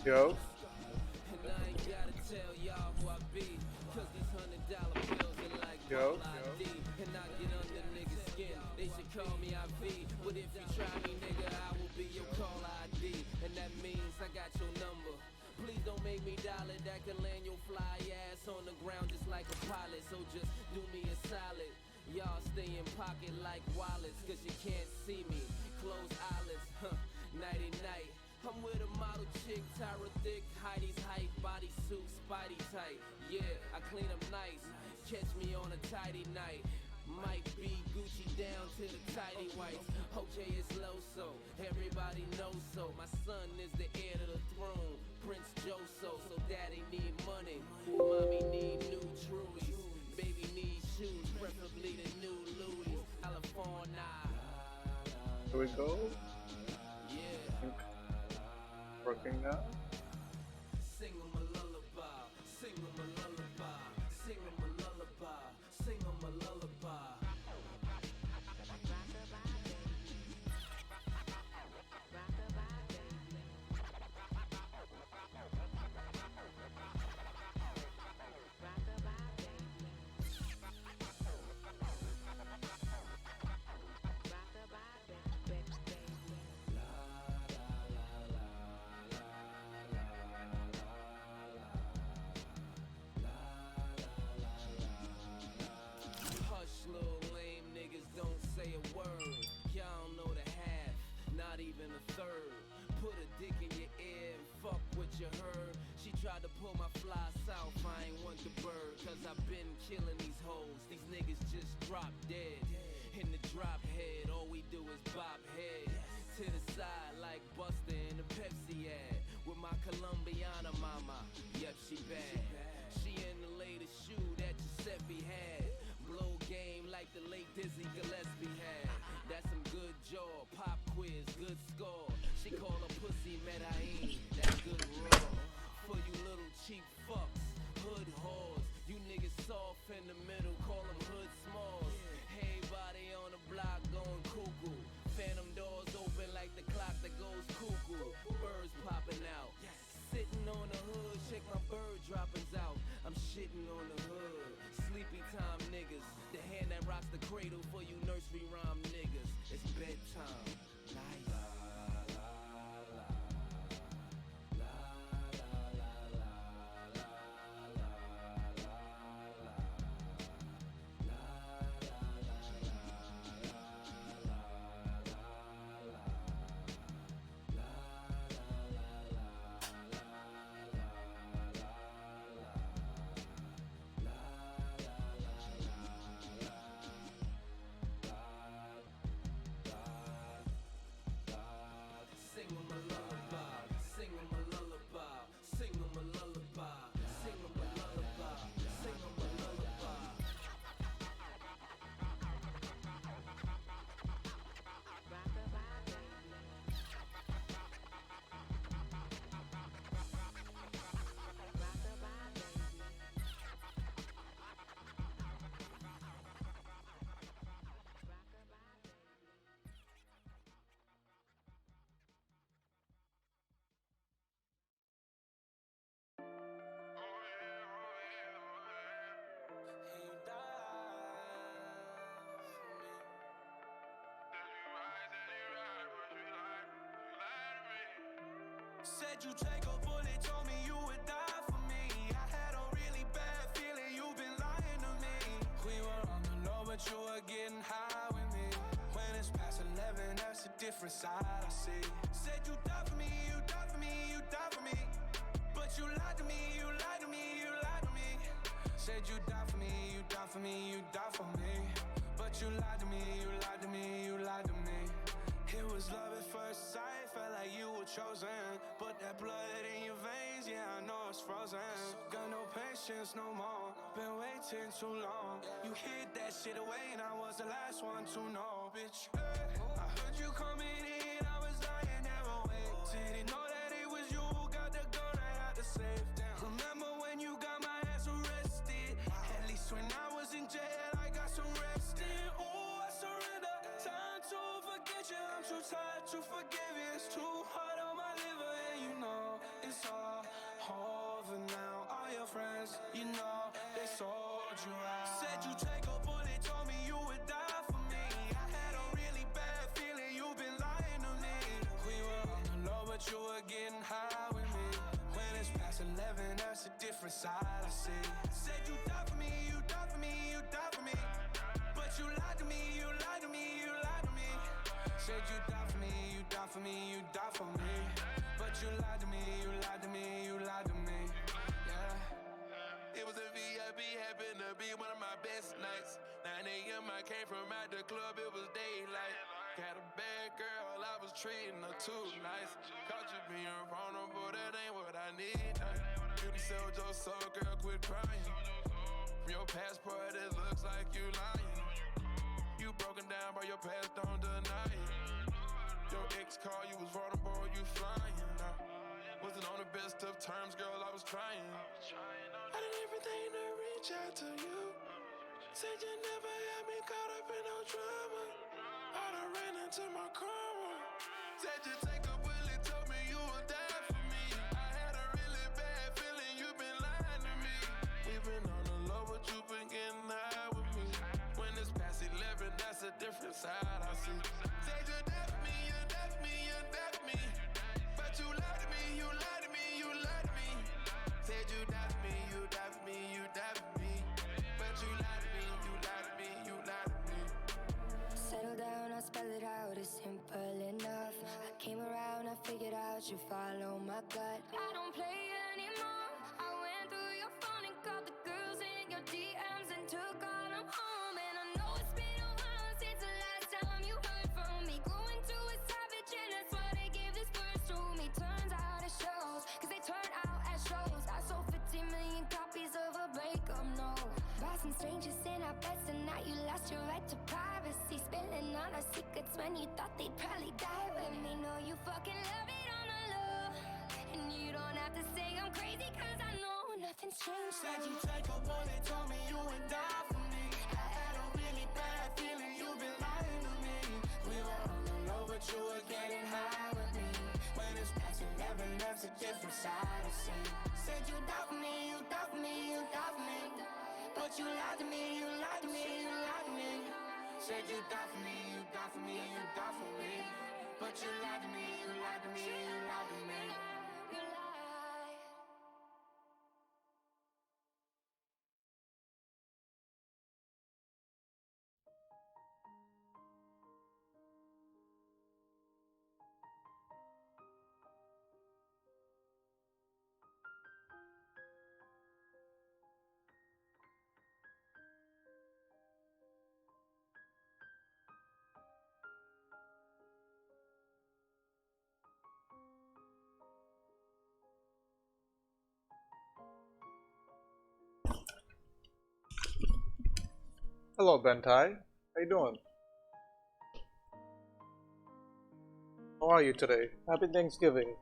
Yo. Yo. And I get under niggas' skin. They should call me IV. But if you try me, nigga, I will be your call ID. And that means I got your number. Please don't make me dial it. That can land your fly ass on the ground just like a pilot. So just do me a solid. Y'all stay in pocket like wallets, cause you can't see me. Close eyelids, nighty night. I'm with a model chick, Tyra thick, Heidi's height, bodysuit, Spidey tight. Yeah, I clean up nice. Catch me on a tidy night. Might be Gucci down to the tidy whites. OJ is Loso, everybody knows so. My son is the heir to the throne, Prince Joso. So daddy need money, mommy need new Trulies. Baby need shoes, preferably the new Louis. California. Here we go. Yeah. Working now. Sing 'em a lullaby, sing 'em a lullaby, sing 'em a lullaby, sing 'em a lullaby. Hush, little lame niggas, don't say a word. Y'all don't know the half, not even a third. Put a dick in your ear and fuck what you heard. She tried to pull my fly south, I ain't want the bird. Cause I've been killing these hoes, these niggas just drop dead. In the drop head, all we do is bop head. To the side like Buster in a Pepsi ad. With my Colombiana mama, yep, she bad. She in the latest shoe that Giuseppe had. Blow game like the late Dizzy Gillespie had. That's some good jaw, pop quiz, good score. She call her pussy Medellin, that's good raw. For you little cheap fucks, hood whores. You niggas soft in the middle, call them hood smalls. Everybody on the block going cuckoo. Phantom doors open like the clock that goes cuckoo. Birds popping out. Sitting on the hood, shake my bird droppings out. I'm shitting on the hood. Sleepy time niggas. The hand that rocks the cradle for you nursery rhyme niggas. It's bedtime. Nice. Sing 'em a lullaby, sing 'em a lullaby, sing 'em a lullaby, sing 'em a lullaby, sing 'em a lullaby. Said you take a bullet, told me you would die for me. I had a really bad feeling you've been lying to me. We were on the low, but you were getting high with me. When it's past 11, that's a different side I see. Said you die for me, you die for me, you die for me. But you lied to me, you lied to me, you lied to me. Said you die for me, you die for me, you die for me. But you lied to me, you lied to me, you lied to me. It was love at first sight, felt like you were chosen. But that blood in your veins, yeah, I know it's frozen. Got no patience no more, been waiting too long. You hid that shit away and I was the last one to know, bitch. I heard you coming in, I was lying there awake. Didn't know that it was you who got the gun, I had to say you out. Said you take a bullet, told me you would die for me. I had a really bad feeling you've been lying to me. We were on the low, but you were getting high with me. When it's past 11, that's a different side I see. Said you die for me, you die for me, you die for me. But you lied to me, you lied to me, you lied to me. Said you die for me, you die for me, you die for me. But you lied to me, you lied to me, you lied to me. Yeah. It was a VIP, happened to be one of my best nights. 9 a.m. I came from out the club, it was daylight. Got a bad girl, I was treating her too nice. Caught you being vulnerable, that ain't what I need. Beauty sold your soul, girl, quit crying. From your passport, it looks like you lying. You broken down by your past, don't deny it. Your ex called, you was vulnerable, you flying. Wasn't on the best of terms, girl, I was trying. I did everything to reach out to you. Said you never had me caught up in no drama. I done ran into my karma. Said you take a bullet, told me you would die for me. I had a really bad feeling you been lying to me. We been on the low, but you been getting high with me. When it's past 11, that's a different side I see. Said you die for me, you die for me, you die for me. But you lied to me, you lied to me, you lied to me. Said you die for me, you die for me, you die for me. But you lied to me, you lied to me, you lied to me. Settle down, I spell it out, it's simple enough. I came around, I figured out you follow my gut. I don't play anymore. I went through your phone and called the girls in your DMs and took all them home. And I know it's been a while since the last time you heard from me. Grew into a savage and that's why they gave this verse to me. Turns out it shows, cause they turn out at shows. I sold 50 million copies of a breakup note. Bought some strangers in our beds and now you lost your right to privacy. Spilling all our secrets when you thought they'd probably die with me. Know you fucking love it on the low. And you don't have to say I'm crazy cause I know nothing's changed. Said you take a bullet, told me you would die for me. I had a really bad feeling you've been lying to me. We were on the low, but you were getting high with me. When it's past 11, that's a different side I see. Said you die for me, you die for me, you die for me. But you lied to me, you lied to me, you lied to me. Said you die for me, you die for me, you die for me. But you lied to me, you lied to me, you lied to me. You lied. Hello, Bentai. How you doing? How are you today? Happy Thanksgiving.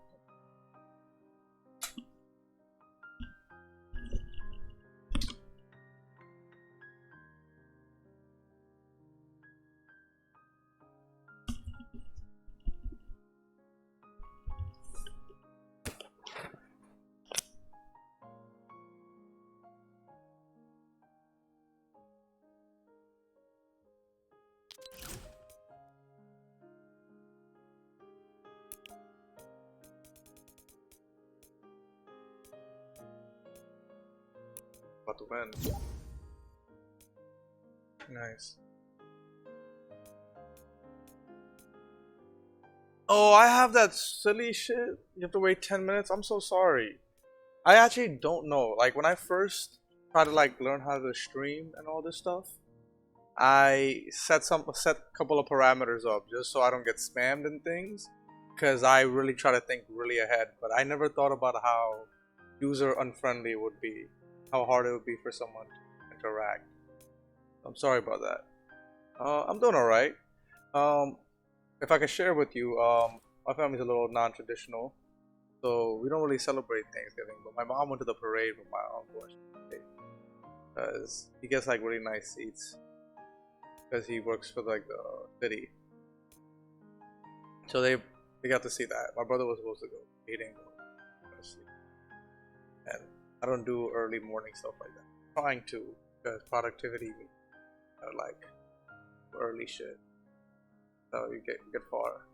About to win. Nice. Oh, I have that silly shit. You have to wait 10 minutes. I'm so sorry. I actually don't know. Like when I first tried to like learn how to stream and all this stuff, I set a couple of parameters up just so I don't get spammed and things. Because I really try to think really ahead, but I never thought about how user unfriendly it would be, how hard it would be for someone to interact. I'm sorry about that. I'm doing alright. If I could share with you, my family's a little non-traditional, so we don't really celebrate Thanksgiving, but my mom went to the parade with my uncle because he gets like really nice seats because he works for like the city. So they got to see that. My brother was supposed to go. He didn't go. And I don't do early morning stuff like that. I'm trying to, because productivity, like early shit, so you get far.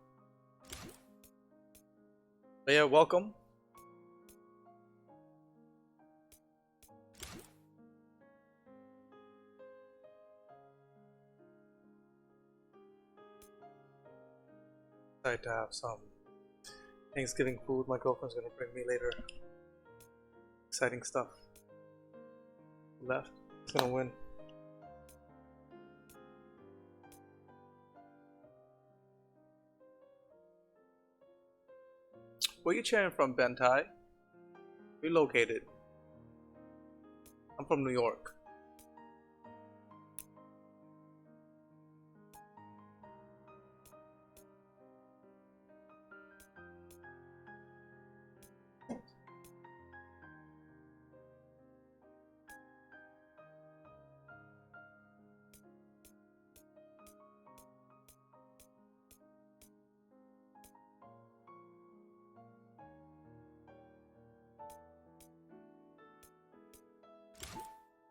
But yeah, welcome. Excited to have some Thanksgiving food my girlfriend's gonna bring me later. Exciting stuff. Left. It's gonna win. Where you cheering from, Bentai? Relocated. I'm from New York.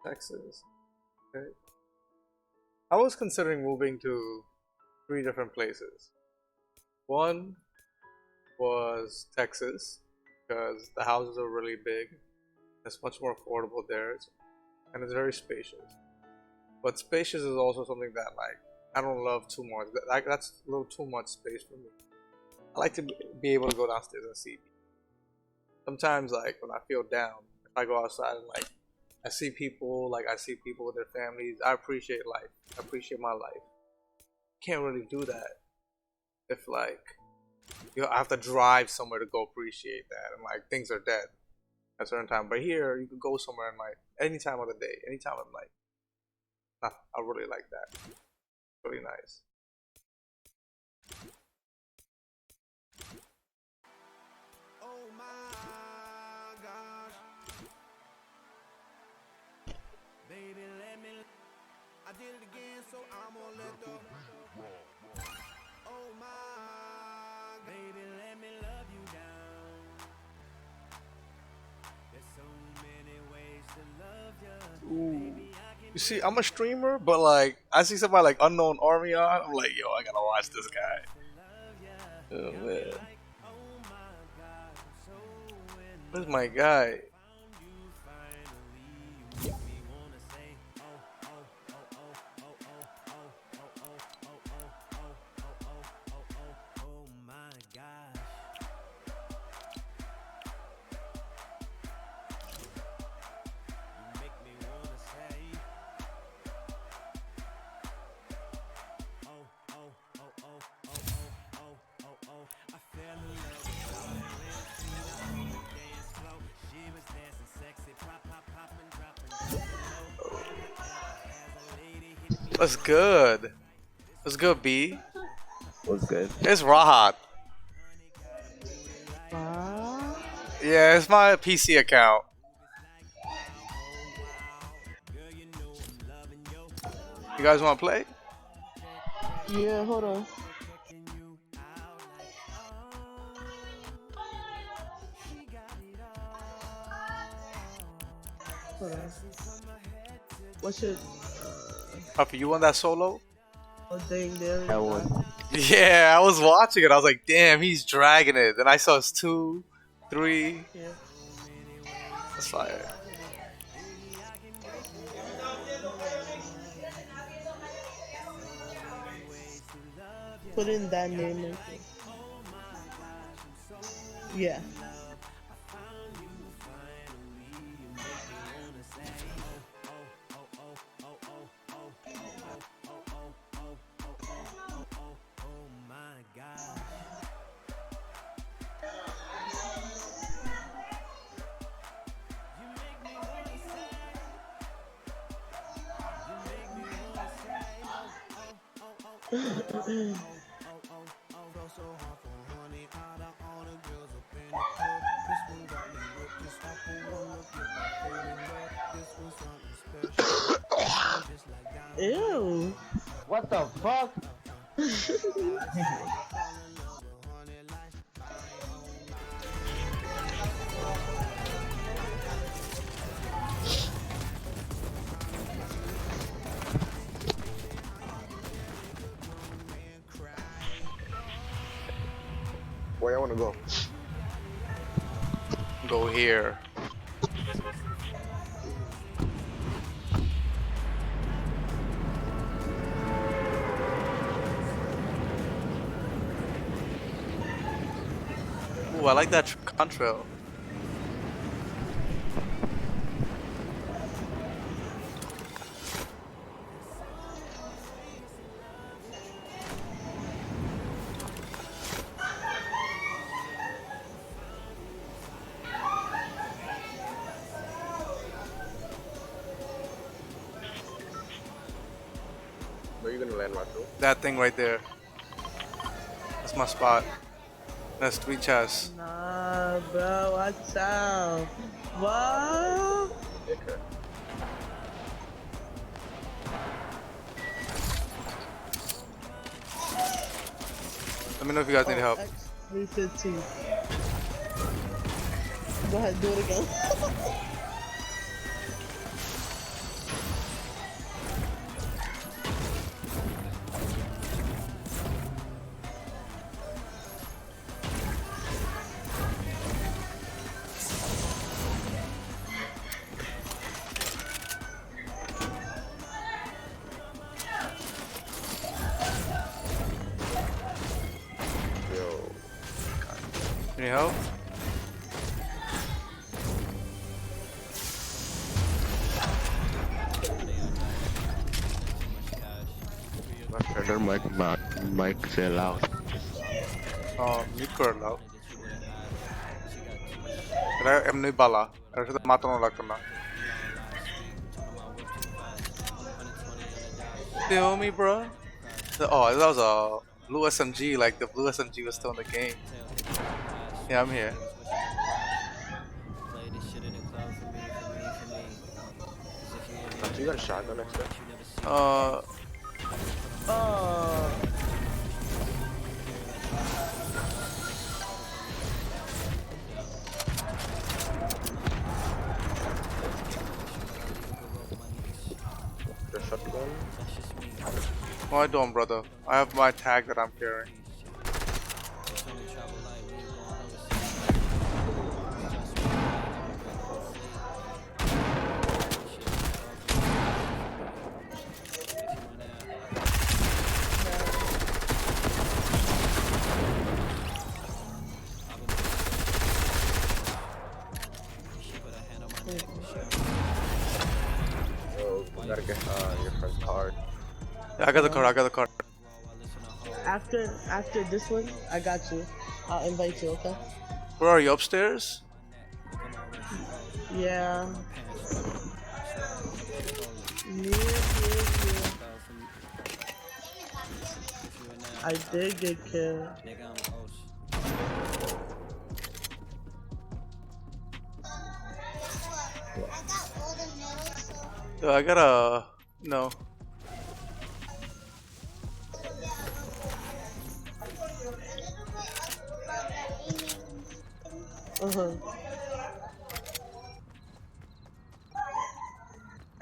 Texas. Okay. I was considering moving to 3 different places. One was Texas because the houses are really big. It's much more affordable there, and it's very spacious. But spacious is also something that like I don't love too much. That's a little too much space for me. I like to be able to go downstairs and see. Sometimes, like when I feel down, if I go outside and like I see people with their families. I appreciate life. I appreciate my life. Can't really do that if like I have to drive somewhere to go appreciate that, and like things are dead at a certain time. But here you can go somewhere and like any time of the day, any time of night. I really like that. Really nice. Oh my gosh. Baby, let me. I did it again, so I'm gonna let the. Oh my. Baby, let me love you down. There's so many ways to love you. Baby, I can. You see, I'm a streamer, but like I see somebody like Unknown Army on, I'm like, yo, I gotta watch this guy. Oh man, where's my guy? What's good? What's good, B? What's good? It's Rahat. Yeah, it's my PC account. You guys want to play? Yeah, hold on. Hold on. What's your Puffy, you want that solo? thing there? I won. Yeah, I was watching it. I was like, damn, he's dragging it. Then I saw it's 2, 3. Yeah. That's fire. Put in that name. Yeah. Ew. What the fuck? Where you wanna go? Go here. Ooh, I like that contrail. Where you gonna land, Macho? That thing right there. That's my spot. That's 3 chests. Nah, bro, watch out. What? Okay. Let me know if you guys need help. 315. Go ahead, do it again. Yo. Need help? My friend, mic say loud. Mute कर लो. Kaya एमने बाला. ऐसे तो मात्र ना लगना. Feel me, bro? Oh, that was a blue SMG. Like the blue SMG was still in the game. Yeah, I'm here. Macho, you got a shotgun next to Uh, Oh. your shotgun? what am I doing, brother? I have my tag that I'm carrying. Yo, you gotta get your friend's card. Yeah, I got the card. I got the card. After this one, I got you. I'll invite you, okay? Where are you? Upstairs? Yeah. Yeah. I did get killed. Yo, I got a no.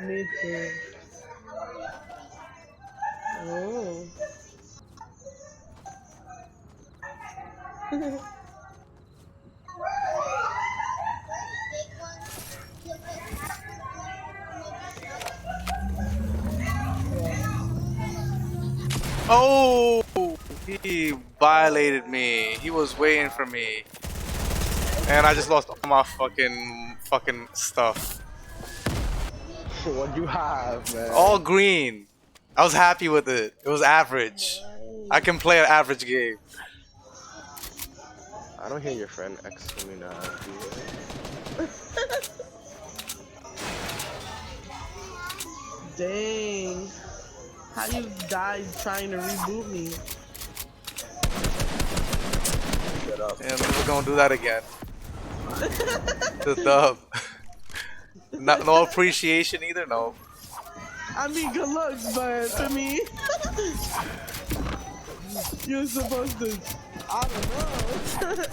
Me too. Oh. Oh, he violated me. He was waiting for me, and I just lost all my fucking stuff. What you have, man? All green. I was happy with it. It was average. I can play an average game. I don't hear your friend X to me now. Dang. How you died trying to reboot me? Shut up. And we're gonna do that again. The dub. No appreciation either. No. I mean, good looks, but to me, you're supposed to. I don't know.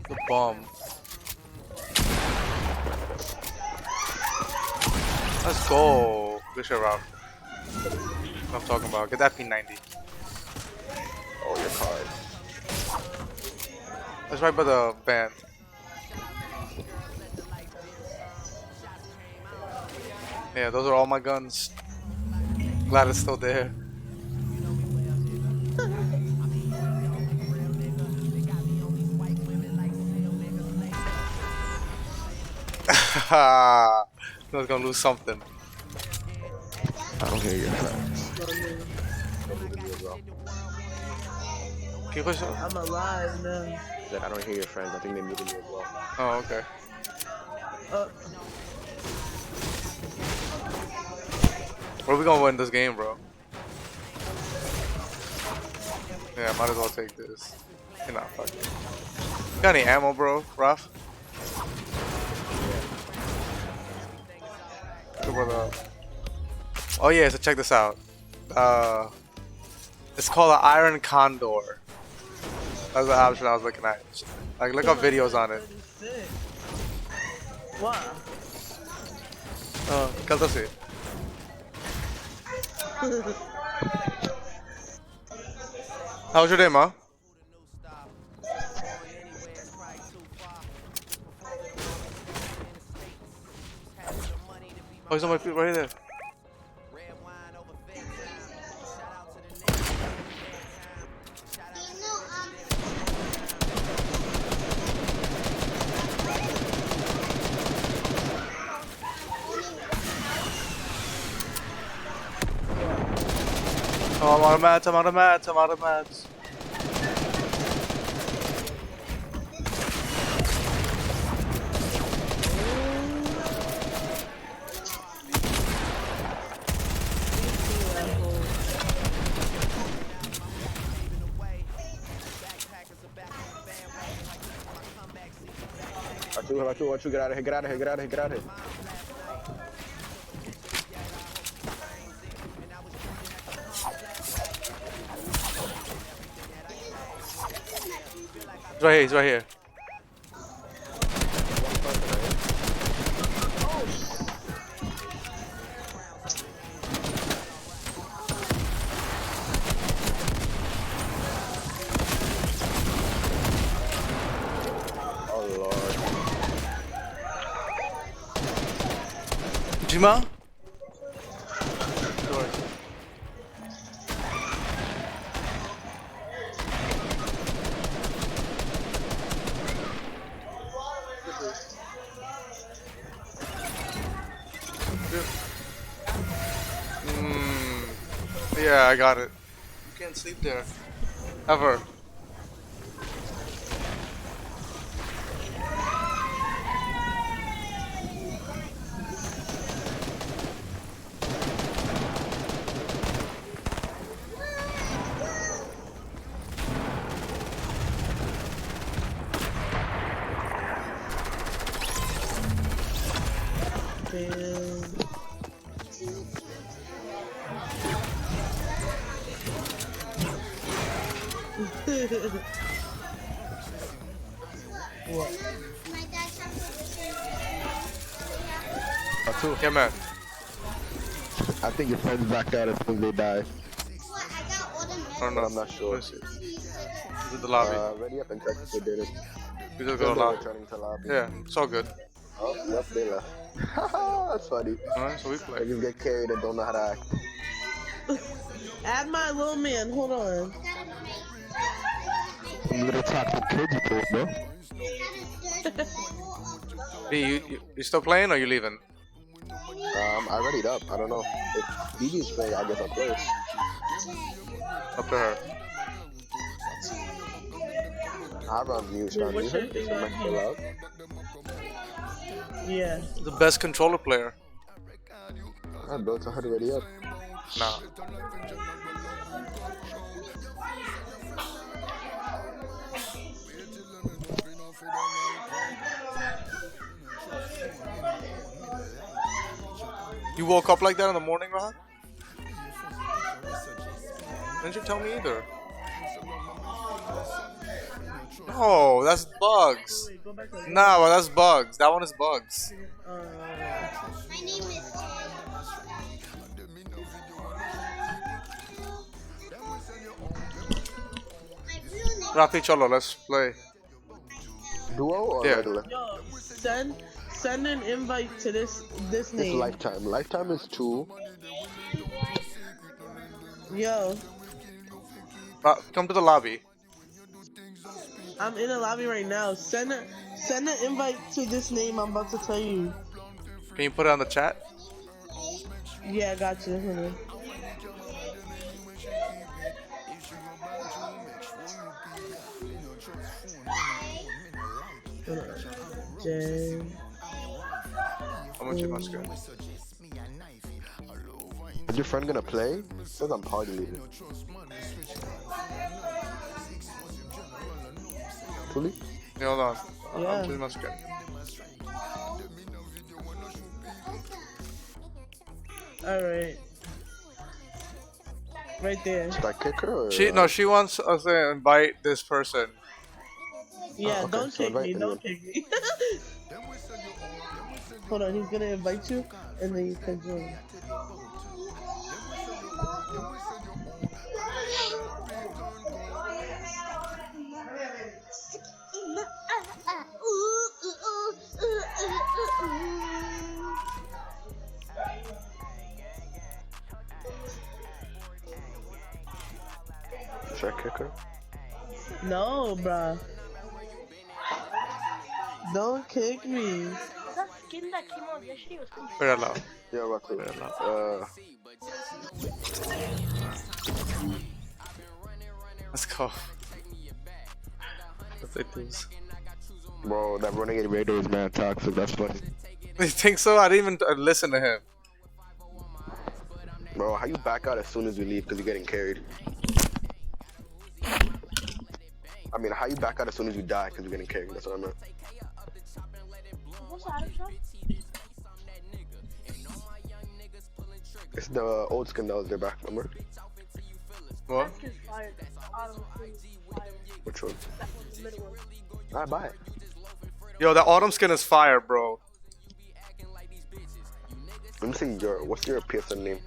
The bomb. Let's go. Good shit, Rob. What I'm talking about. Get that P90. Oh, your card. That's right by the band. Yeah, those are all my guns. Glad it's still there. I was gonna lose something. I don't hear your friends. Can you push it? I'm alive now. That I don't hear your friends. I think they muted me as well. Oh, okay. Where we gonna win this game, bro? Yeah, might as well take this. You're not fucking. Got any ammo, bro? Rough? Oh yeah, so check this out. It's called an Iron Condor. That's the option I was looking at. Like, look up videos on it. What? ¿Qué así? How was your day, ma? Oh, he's on my feet right there. Oh, I'm out of mats, I'm out of mats, I'm out of mats. Artu, get out of here, get out of here, get out of here, get out of here. He's right here, he's right here. Oh lord. Jima? Yeah, I got it. You can't sleep there. Ever. Artu, Yeah, man. I think your friends back out as soon as they die. I don't know. But I'm not sure. He's in the lobby. Ready up and check if they did it. We just go to lobby. Returning to lobby. Yeah, it's all good. Oh, yep, they left. That's funny. Alright, so we play. They just get carried and don't know how to act. Add my little man. Hold on. Some little toxic kids you pulled, bro. B, you still playing or you leaving? I readied up. I don't know. If BB's playing, I guess I'll play. Up to her. I'll run mute, start What's your music. thing So on much for love. Yeah. The best controller player. I built 100 ready up. Nah. You woke up like that in the morning, Rohan? Didn't you tell me either? No, that's bugs. Wait, go back to Nah, well, that's bugs. That one is bugs. My name is Rafi Cholo, let's play. Duo or Yeah. regular? Yo, send an invite to this It's name. lifetime. Lifetime is 2. Yo, Come to the lobby. I'm in the lobby right now. Send an invite to this name I'm about to tell you. Can you put it on the chat? Yeah, I got you. Hold on. Hold on. Jay. How much you must go? Is your friend gonna play? Says I'm party leaving. Fully? Yeah, hold on. Yeah. I'm pretty much good. Alright. Right there. Should I kick her? Or, She wants us to invite this person. Yeah, okay, don't so kick invite me, anyone. don't kick me. Hold on, he's gonna invite you, and then you can join. Should I kick her? No, bruh. Don't kick me. Essa skin daqui, mano, deixa eu ver. Wait allow. Yeah, what to? Let's go. Let's take this. Bro, that Renegade Raider is mad toxic. That's funny. You think so? I didn't even listen to him. Bro, how you back out as soon as we leave because you're getting carried? I mean, how you back out as soon as you die because you're getting carried? That's what I meant. What's that? It's the old skin that was there back, remember? What? Skin's fire. Autumn skin's fire. Which one? That one's the middle one. Alright, buy it. Yo, that autumn skin is fire, bro. Let me see what's your PSN name?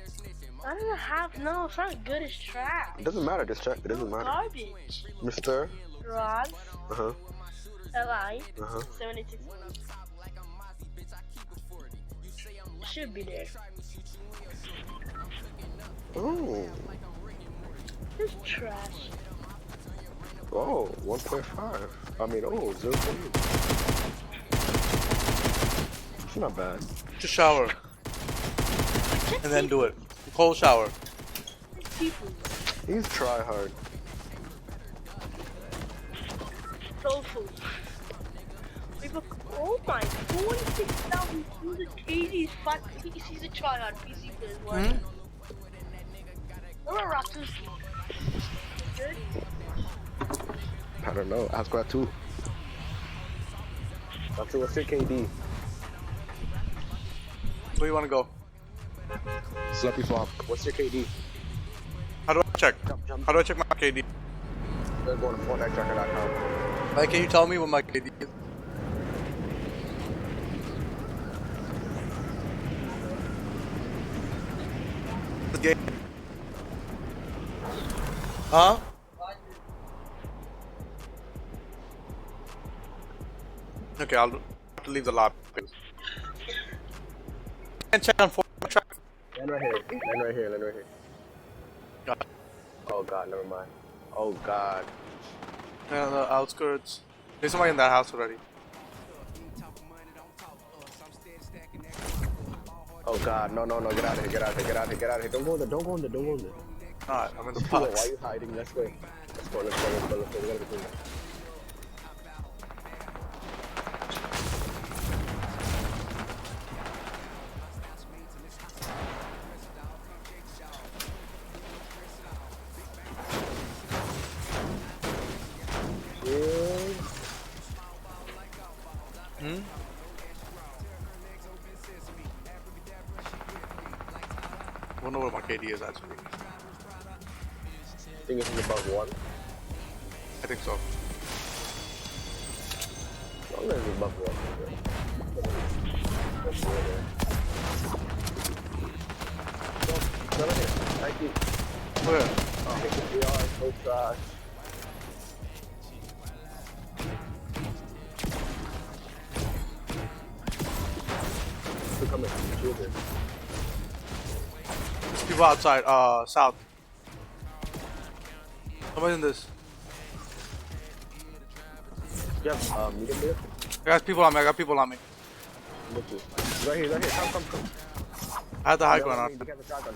I don't have, no, it's not good, it's trash. It doesn't matter, just check. It doesn't matter. Garbage. Mr. Rod, Uh-huh. Li, Uh-huh. 76. Should be there. Oh. It's trash. Oh, 1.5. I mean, 0.8. It's not bad. Just shower. And then do it. Cold shower. People. He's try hard. Tofu. Oh my, 46,000 KD's 5 PC's a tryhard PC players. What? What about Ratuski? Good? I don't know. Ask that too. Ratu, what's your KD? Where do you want to go? Slappy Flop. What's your KD? How do I check? Jump. How do I check my KD? They're going to FortniteTracker.com. Like, can you tell me what my KD is? The game. Huh? Okay, I'll have to leave the lobby. And check on Fortnite. Land right here. Land right here. Land right here. Got it. Oh god, never mind. Oh god. Yeah, the outskirts. There's somebody in that house already. Oh god, no, no, no, get out of here, get out of here, get out of here, get out of here. Don't go in there, don't go in there, don't go in there. Alright, I'm in the Why are box. you hiding? Let's go. Let's go, let's go, let's go, let's go. We gotta go. Hmm? I wonder what my KD is actually. I think it's about 1. I think so. As long as it's above 1. Let's go there. No, no, here. Thank you. Where? Oh, we are so trash. They're coming. Shooter. There's people outside, south. Somebody's in this. Yep. Medium there. I got people on me, I got people on me. Look at right here, right here. Come. I had the high ground on. They got the shotgun.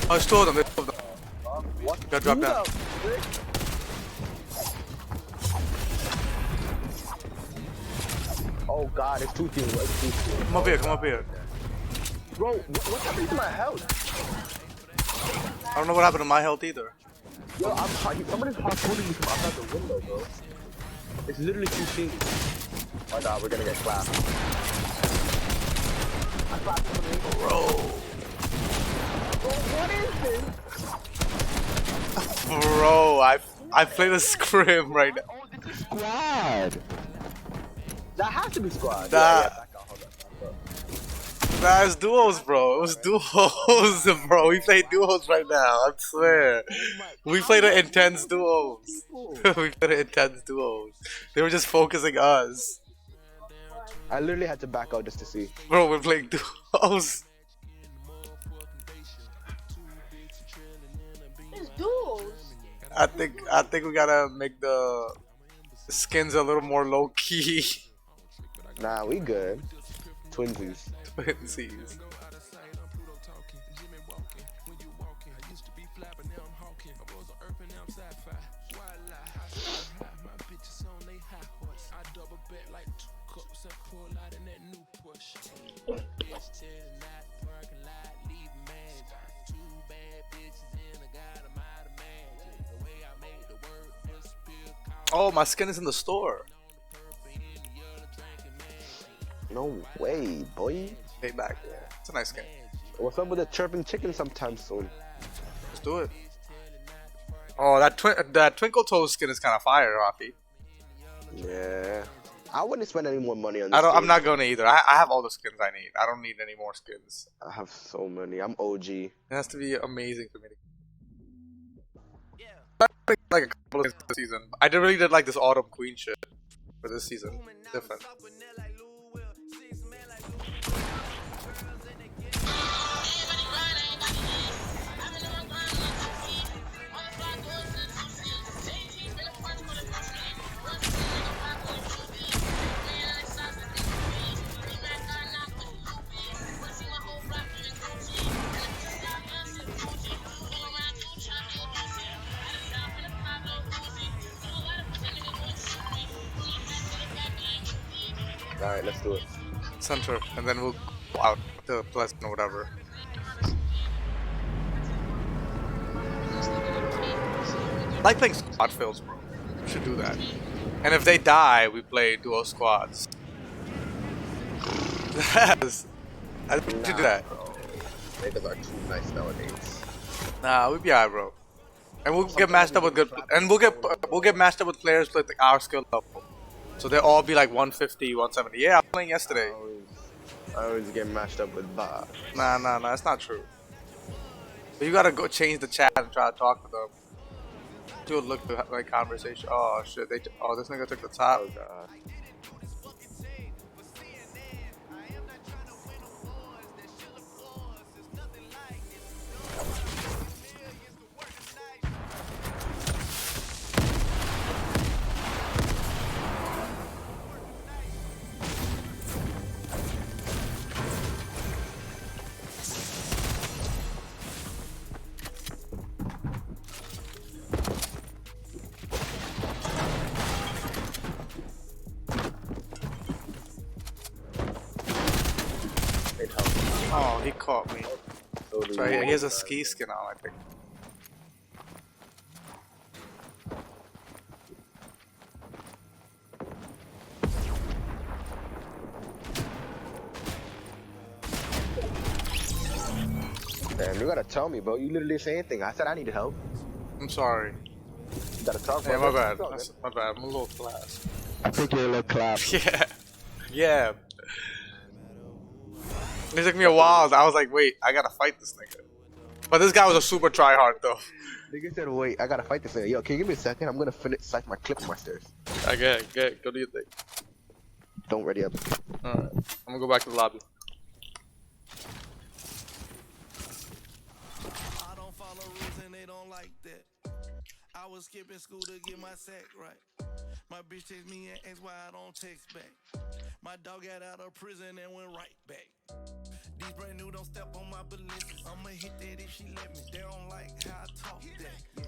Oh, it's two of them, there's two of them. What? Got dropped down. Oh god, it's two teams. It's two teams. Come up here, come up here. Bro, what happened to my health? I don't know what happened to my health either. Yo, somebody's harpooning me from outside the window, bro. It's literally two teams. Oh no, we're gonna get clapped. I clapped somebody. Bro. Bro, what is this? Bro, I played a scrim right now. Oh, this is squad. That has to be squad. That- Yeah, back up, hold up. Nah, it's duos, bro. It was duos, bro. We played duos right now. I swear. We played an intense duos. We played an intense duos. They were just focusing us. I literally had to back out just to see. Bro, we're playing duos. It's duels. I think we gotta make the skins a little more low key. Nah, we good. Twinsies. Twinsies. Oh, my skin is in the store. No way, boy. Payback. It's a nice skin. What's up with the chirping chicken sometime soon? Let's do it. Oh, that Twinkle Toes skin is kind of fire, Rafi. Yeah. I wouldn't spend any more money on this. I'm game. not gonna either. I have all the skins I need. I don't need any more skins. I have so many. I'm OG. It has to be amazing for me to. Like a couple of this season. I really did like this Autumn Queen shit for this season. Different. Alright, let's do it. Center, and then we'll go out to Pleasant or whatever. I like playing squad fills, bro. We should do that. And if they die, we play duo squads. Yes. I think we should do that. Bro. Niggas are too nice nowadays. Nah, we'll be alright, bro. And we'll get matched up with good, and we'll get matched up with players with our skill level. So they'll all be like 150, 170. Yeah, I was playing yesterday. I always get matched up with Bob. Nah, that's not true. But you gotta go change the chat and try to talk to them. Do a look to like conversation. Oh shit, this nigga took the top. Oh god. Oh, he caught me. So he has a ski skin on, I think. Damn, you gotta tell me, bro. You literally didn't say anything. I said I needed help. I'm sorry. You gotta talk. Yeah, bro. my bad. Talk, man. My bad. I'm a little flash. I think you're a little clap. Yeah. Yeah. It took me a while. I was like, wait, I gotta fight this nigga. But this guy was a super tryhard though. Nigga said, wait, I gotta fight this thing. Yo, can you give me a second? I'm gonna finish my clip on my stairs. Okay, go do your thing. Don't ready up. Alright, I'm gonna go back to the lobby. I don't follow rules and they don't like that. I was skipping school to get my sack right. My bitch text me and asks why I don't text back. My dog got out of prison and went right back. These brand new don't step on my balances. I'ma hit that if she let me. They don't like how I talk that. Yeah.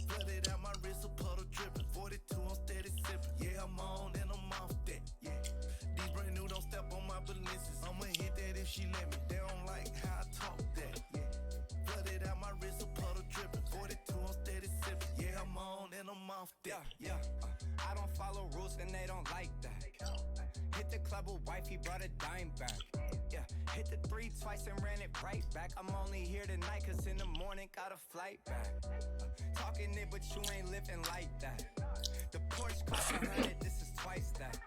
Flooded out my wrist, a puddle dripping. 42 on steady sipping. Yeah, I'm on and I'm off that. Yeah. These brand new don't step on my balances. I'ma hit that if she let me. They don't like how I talk that. Yeah. Flooded out my wrist, a puddle dripping. 42 on steady sipping. Yeah, I'm on and I'm off that. Yeah. I don't follow rules and they don't like that. Hit the club with wifey, brought a dime back. Yeah, hit the 3 twice and ran it right back. I'm only here tonight cause in the morning got a flight back. Talking it but you ain't living like that. The Porsche cost 100, this is twice that.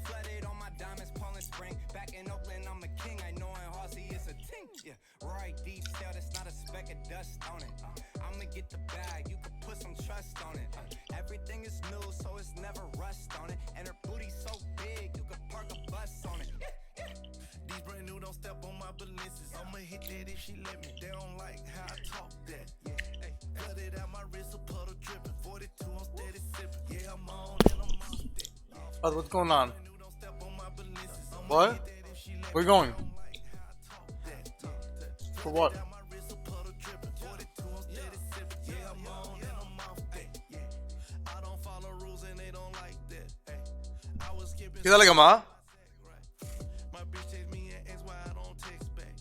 Flooded on my diamonds, Poland Spring. Back in Oakland, I'm a king. I know in Halsey is a tink. Yeah, Roy deep tail, that's not a speck of dust on it. I'ma get the bag, you can put some trust on it. Everything is new, so it's never rust on it. And her booty's so big, you can park a bus on it. These brand new don't step on my balances. I'ma hit that if she let me. They don't like how I talk that. Yeah, hey, flooded out my wrist, a puddle dripping. 42 on steady sipping. Yeah, I'm on and I'm off that. Oh, what's going on? What? Where you going? For what? ¿Qué dale, cama? My bitch text me and asks why I don't text back.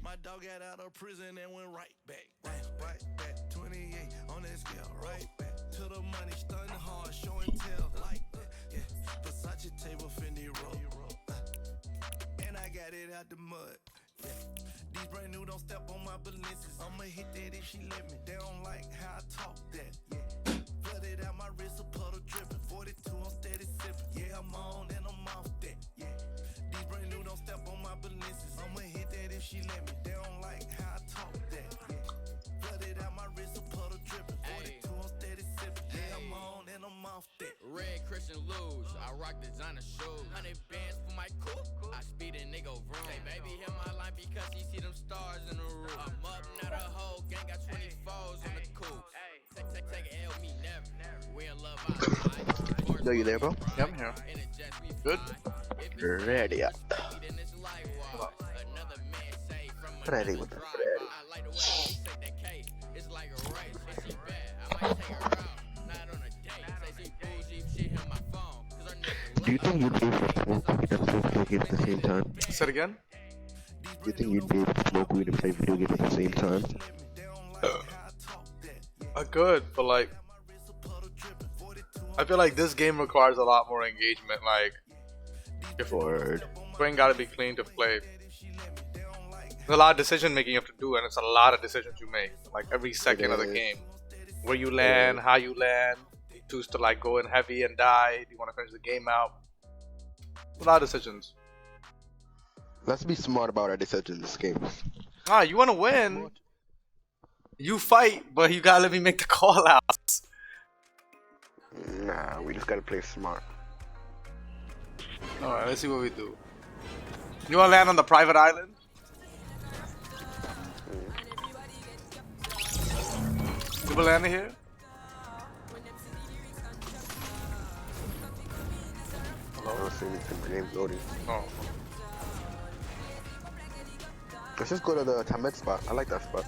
My dog got out of prison and went right back. Right back. 28 on that scale. Right back to the money, stunning hard, show and tell like that. Yeah, Versace table, Fendi roll. And I got it out the mud. Yeah. These brand new don't step on my balances. I'ma hit that if she let me. They don't like how I talk that. Yeah. Flooded out my wrist, a puddle dripping. 42 on steady sipping. Yeah, I'm on and I'm off that. Yeah. These brand new don't step on my balances. I'ma hit that if she let me. They don't like how I talk that. Yeah. Flooded out my wrist, a puddle dripping. 42 on steady sipping. Yeah, I'm on and I'm off that. Red Christian Louis, I rock designer shoes. 100 bands for my coupe, I speed and they go vroom. Say baby hit my line because he see them stars in the roof. I'm up, now the whole gang got 24s on the coupe. Take L, me never. We in love, No, you there, bro? Yeah, I'm here. Good? Ready up. Ready with the It's like a race, and she bad. I might take her out, not on a date. Say she bougie, she hit my phone. Do you think you'd be able to smoke weed and play video games at the same time? Say it again? Do you think you'd be able to smoke weed and play video games at the same time? Good, but like, I feel like this game requires a lot more engagement. Like, if brain gotta be clean to play. There's a lot of decision making you have to do, and it's a lot of decisions you make. Like every second of the game, where you land, how you land. You choose to like go in heavy and die. Do you want to finish the game out? A lot of decisions. Let's be smart about our decisions in this game. You want to win. You fight, but you gotta let me make the call outs. Nah, we just gotta play smart. Alright, let's see what we do. You wanna land on the private island? You will land here? I don't see anything. The game's loading. Oh. Let's just go to the Tamed spot. I like that spot.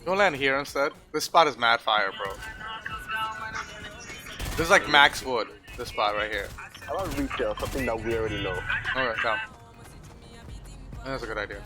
Don't land here instead. This spot is mad fire, bro. This is like max wood. This spot right here. How about retail? Something that we already know. Alright, come. That's a good idea.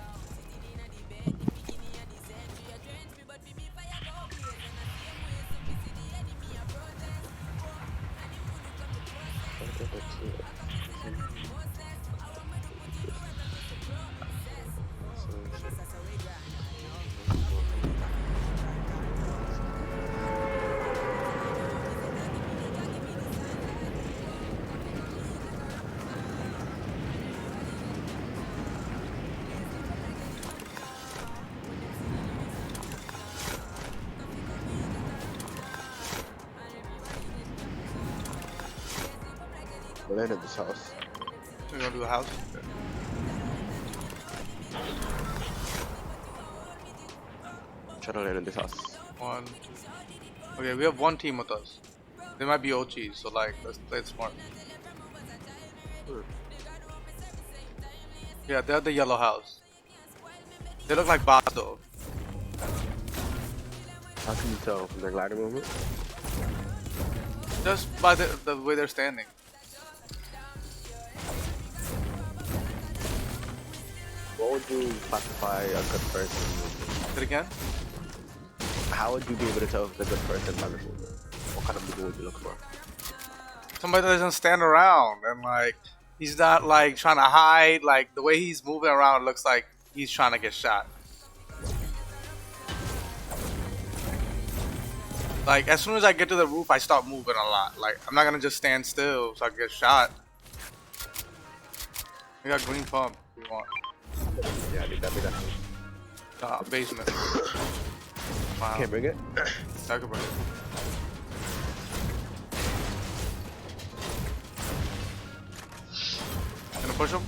Land at this house. We're gonna do a house. Try to land in this house. One. Okay, we have one team with us. They might be OGs, so like, let's play it smart. Yeah, they're at the yellow house. They look like bots though. How can you tell from their glider movement? Just by the way they're standing. What would you classify a good person? Say it again? How would you be able to tell if it's a good person by the movement? What kind of movement would you look for? Somebody that doesn't stand around and like he's not like trying to hide. Like the way he's moving around looks like he's trying to get shot. Like as soon as I get to the roof, I start moving a lot. Like I'm not gonna just stand still so I can get shot. We got green pump. If you want? Yeah, I need that. Basement. Wow. Can't bring it? I can bring it. Gonna push him?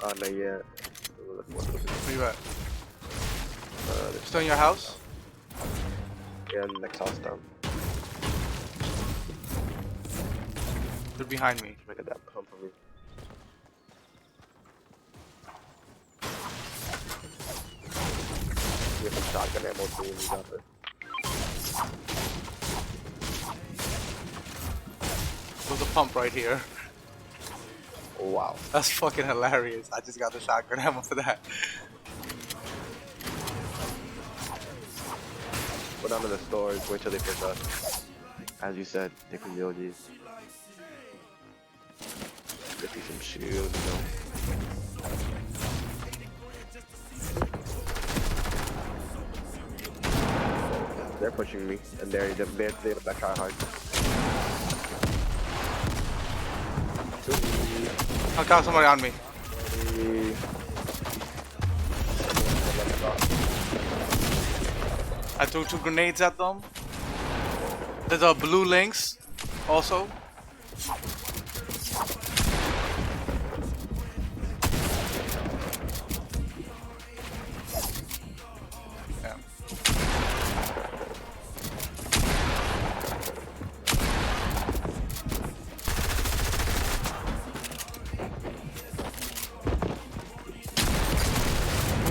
Not yet. Where you at? Still in your house? Yeah, next house down. They're behind me. Look at that pump for me. Get some shotgun ammo too when you got it. There's a pump right here. Oh, wow. That's fucking hilarious. I just got the shotgun ammo for that. Go down to the stores, wait till they pick up. As you said, take from the OGs. Get you some shields, you know. They're pushing me, and they're that try hard. I got somebody on me. I threw 2 grenades at them. There's a blue Lynx also. Yeah.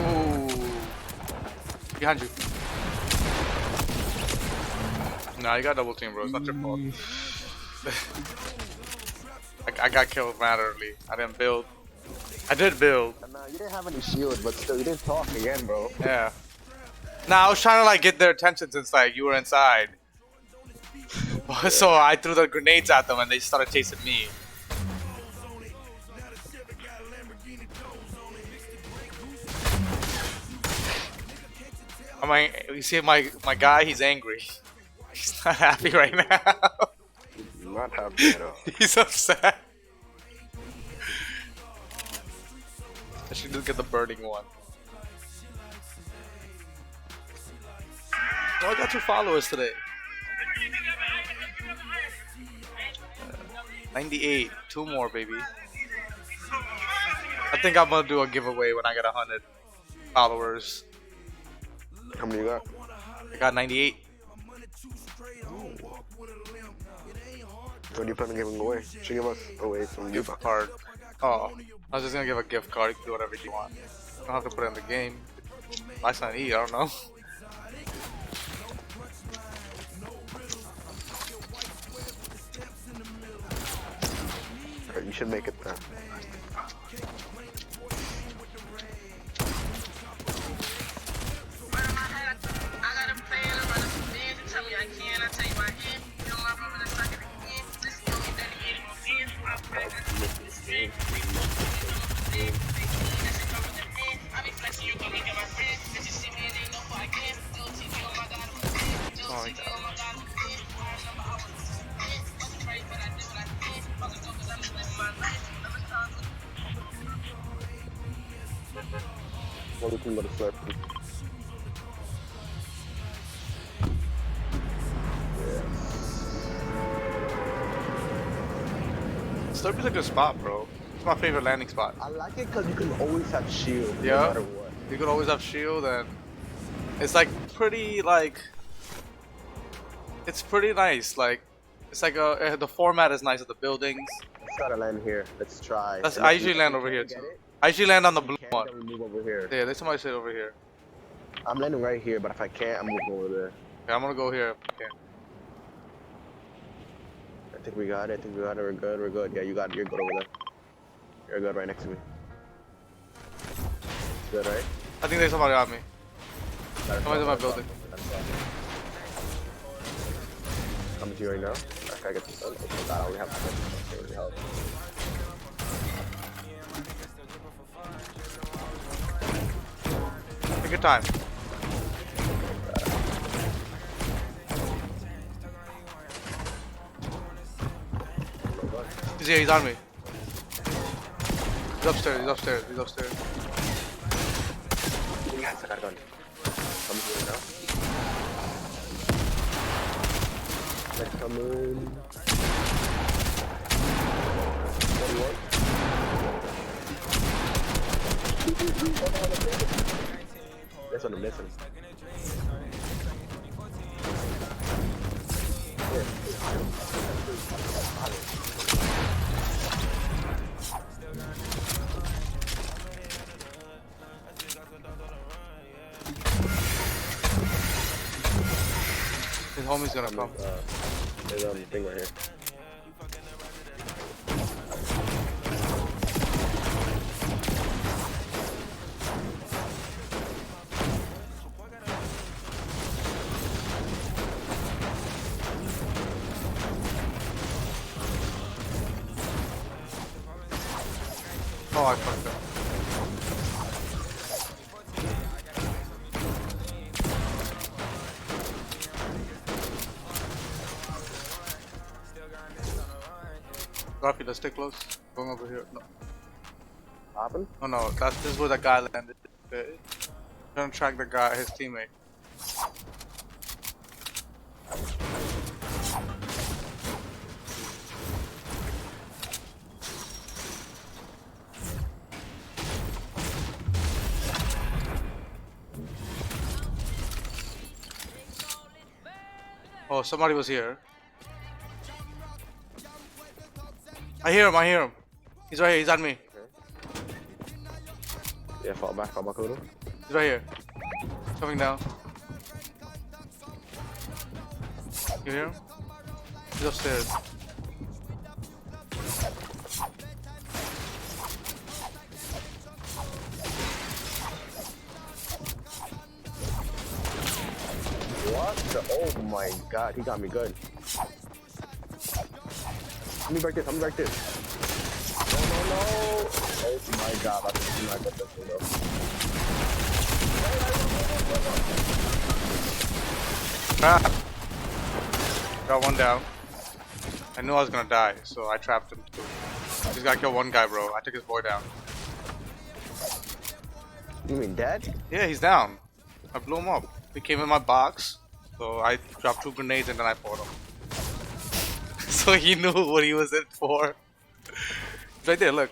Ooh. Behind you. Nah, you got double team, bro. It's not your fault. I got killed mad early. I didn't build. I did build. Nah, you didn't have any shield, but still, you didn't talk again, bro. Yeah. Nah, I was trying to like get their attention since like you were inside. So I threw the grenades at them and they started chasing me. I mean, you see my guy, he's angry. He's not happy right now. Not happy at all. He's upset. I should just get the burning one. Oh, I got 2 followers today. 98. 2 more, baby. I think I'm gonna do a giveaway when I get 100 followers. How many you got? I got 98. What are you planning on giving away? Should give us away some Gift card. Oh, I was just gonna give a gift card. You can do whatever you want. You don't have to put it in the game. Buy something to eat, I don't know. Alright, you should make it then. Oh my God. What do you think about the Slurpee? Slurpy's a good spot, bro. It's my favorite landing spot. I like it because you can always have shield. Yeah. No matter what. You could always have shield, and it's like pretty like. It's pretty nice. Like, it's like the format is nice of the buildings. Let's try to land here. Let's try. That's, And I if we usually land over can't here get too. it, I usually land on the if blue we can't, one. then we move over here. Yeah, there's somebody sit over here. I'm landing right here, but if I can't, I'm moving over there. Yeah, I'm gonna go here. Okay. I think we got it. I think we got it. We're good. We're good. Yeah, you got it. You're good over there. You're good right next to me. Good, right? I think there's somebody on me. Somebody's in my building. Coming to you right now. Okay, I get this done. Oh god, I only have to really help. Take your time. He's here, he's on me. He's upstairs, he's upstairs, he's upstairs. Yes, I got a gun. Coming to you right now. Let's come in. 41. Listen, listen. His homie's gonna come. There's a thing right here. Oh, I fucked up. Rafi, let's stay close. Going over here. No. Happened? Oh no, this is where the guy landed. Okay. Trying to track the guy, his teammate. Oh, somebody was here. I hear him, I hear him. He's right here, he's on me. Yeah, fall back, Odo. He's right here. Coming down. You hear him? He's upstairs. What the? Oh my god, he got me good. Let me break this, let me break this. No, no, no. Oh my god, that's not good. Trap. Got one down. I knew I was gonna die, so I trapped him too. Just gotta kill one guy, bro. I took his boy down. You mean dead? Yeah, he's down. I blew him up. He came in my box, so I dropped 2 grenades and then I fought him. So he knew what he was in for. He's right there, look.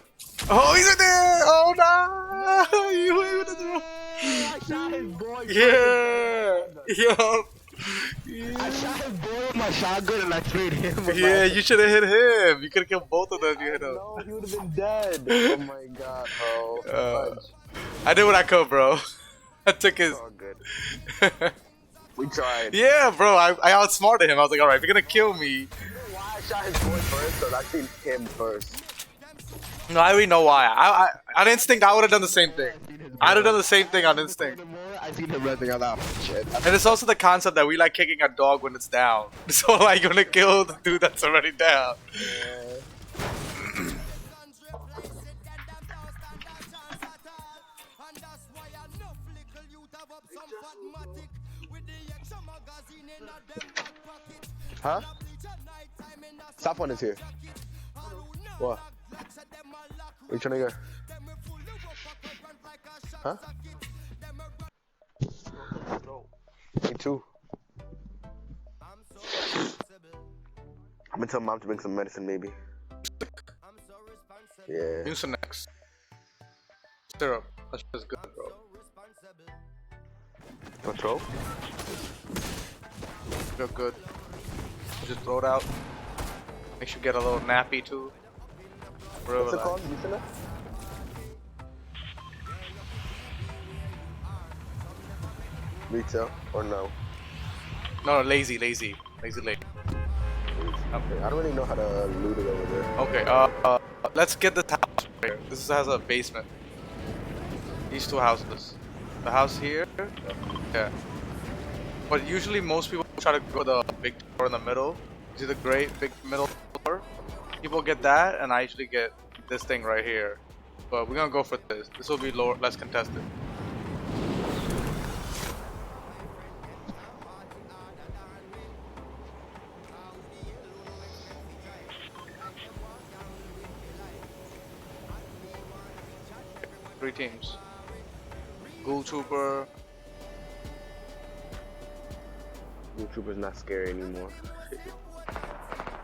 Oh, he's right there! Oh no! You were able to throw. I shot his boy. Yeah! Yo! I shot his boy with my shotgun and I sprayed him. With Yeah, my... you should have hit him. You could have killed both of them. You hit him. No, he would have been dead. Oh my god, bro. I did what I could, bro. I took his. It's all good. We tried. Yeah, bro. I outsmarted him. I was like, all right, if you're gonna kill me. You know why I shot his boy first? Because I seen him first. No, I already know why. On instinct, I would have done the same thing. I'd have done the same thing on instinct. I seen him running on that shit. And it's also the concept that we like kicking a dog when it's down. So like, you're gonna kill the dude that's already down. Huh? Stop one is here. What? Where you trying to go? Huh? Me too. I'm gonna tell mom to bring some medicine, maybe. Yeah. Mucinex. Syrup. That's just good, bro. Control? Feel good. Just throw it out. Makes you get a little nappy too. Real What's it relaxed. called? Mucinex? Retail or no? No, lazy. Okay. Okay. I don't really know how to loot it over there. Okay, let's get this house right here. This has a basement. These two houses. The house here, yeah. But usually most people try to go the big door in the middle. See the great big middle door? People get that, and I usually get this thing right here. But we're gonna go for this. This will be lower, less contested. Three teams. Ghoul Trooper. Blue Trooper's not scary anymore.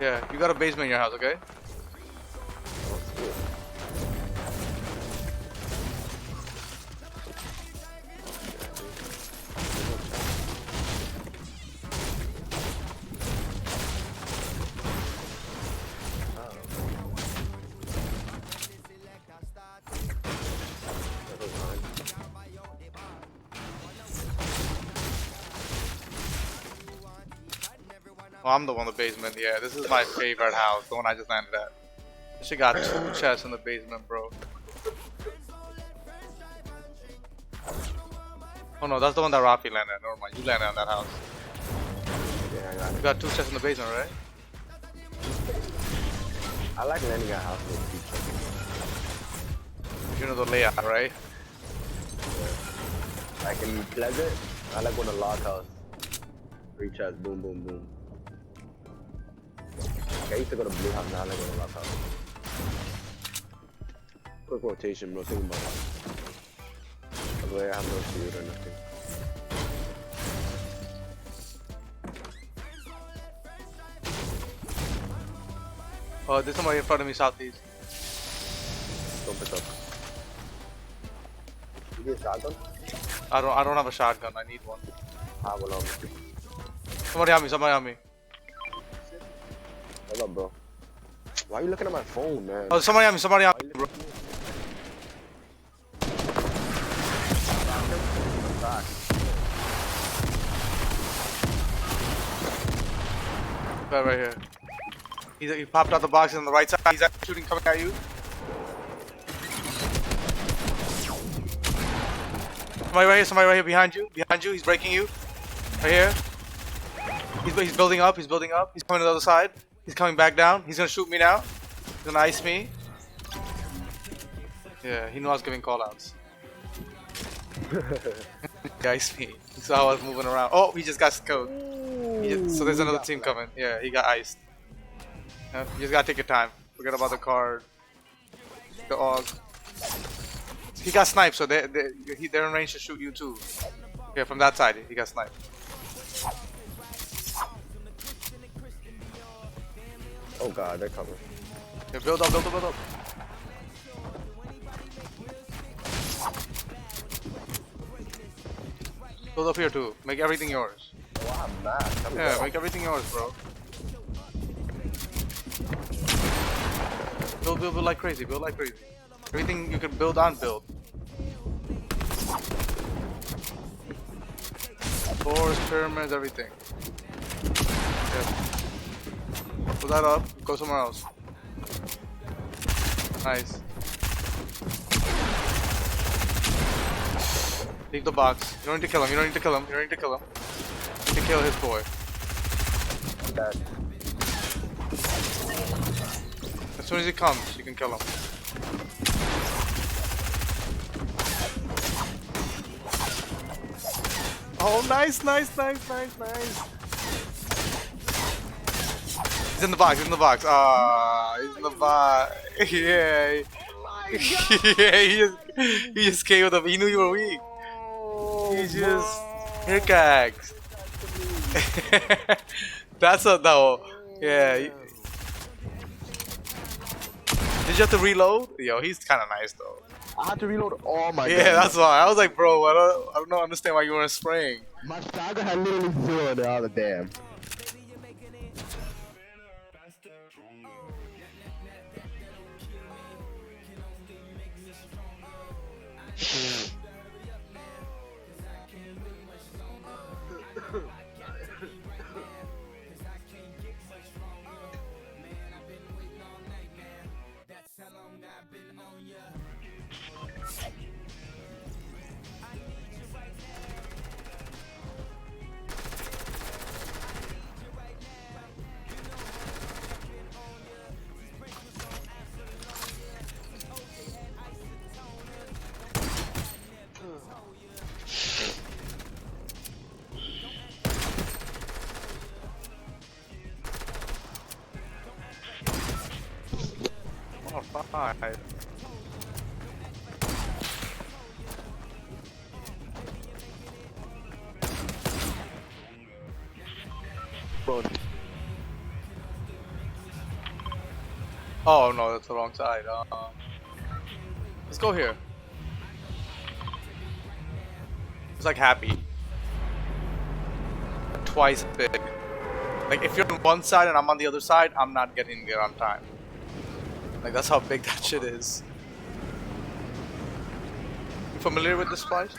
Yeah, you got a basement in your house, okay? Oh, shit. Oh, I'm the one in the basement. Yeah, this is my favorite house, the one I just landed at. She got 2 chests in the basement, bro. Oh no, that's the one that Rafi landed at. Never mind, you landed on that house. Yeah, I got You it. got 2 chests in the basement, right? I like landing at house with people. You know the layout, right? Like in Pleasant, I like when a log house. 3 chests, boom, boom, boom. I used to go to Blue House, now I like when a log house. Quick rotation, bro. Think about it. By the way, I have no shield or nothing. Oh, there's somebody in front of me, southeast. Don't pick up. You get a shotgun? I don't have a shotgun. I need one. Ah, well, Somebody on me. Somebody on me. Hold up, bro. Why are you looking at my phone, man? Oh, somebody on me. Somebody on me, bro. Guy right here. He popped out the box on the right side. He's shooting, coming at you. Somebody right here behind you. Behind you. He's breaking you. Right here. He's building up. He's building up. He's coming to the other side. He's coming back down. He's gonna shoot me now. He's gonna ice me. Yeah, he knew I was giving callouts. He iced me. He saw I was moving around. Oh, he just got scoped. So there's another team coming. Yeah, he got iced. You just gotta take your time. Forget about the card. The AUG. He got sniped, so they're in range to shoot you too. Yeah, from that side, he got sniped. Oh god, they're coming. Yeah, build up, build up, build up. Build up here too. Make everything yours. Oh, I'm mad. Yeah, make everything yours, bro. Build like crazy. Build like crazy. Everything you can build on, build. Floors, pyramids, everything. Yeah. Pull that up. Go somewhere else. Nice. Leave the box. You don't need to kill him. You don't need to kill him. You don't need to kill him. You need to kill his boy. Dead. As soon as he comes, you can kill him. Oh, nice, nice, nice, nice, nice. He's in the box, he's in the box. Ah, he's in the box. Yeah. Yeah, he just came with him. He knew you were weak. He just pickaxe. That's a no. Yeah. Did you have to reload? Yo, he's kind of nice though. I had to reload all my Yeah, guns. that's why. I was like, bro, I don't understand why you weren't spraying. My shotgun had literally 0 the other damn. Oh, fine. Bro, Oh no, that's the wrong side. Let's go here. It's like happy. Twice big. Like if you're on one side and I'm on the other side, I'm not getting there on time. Like that's how big that shit is. You familiar with this place?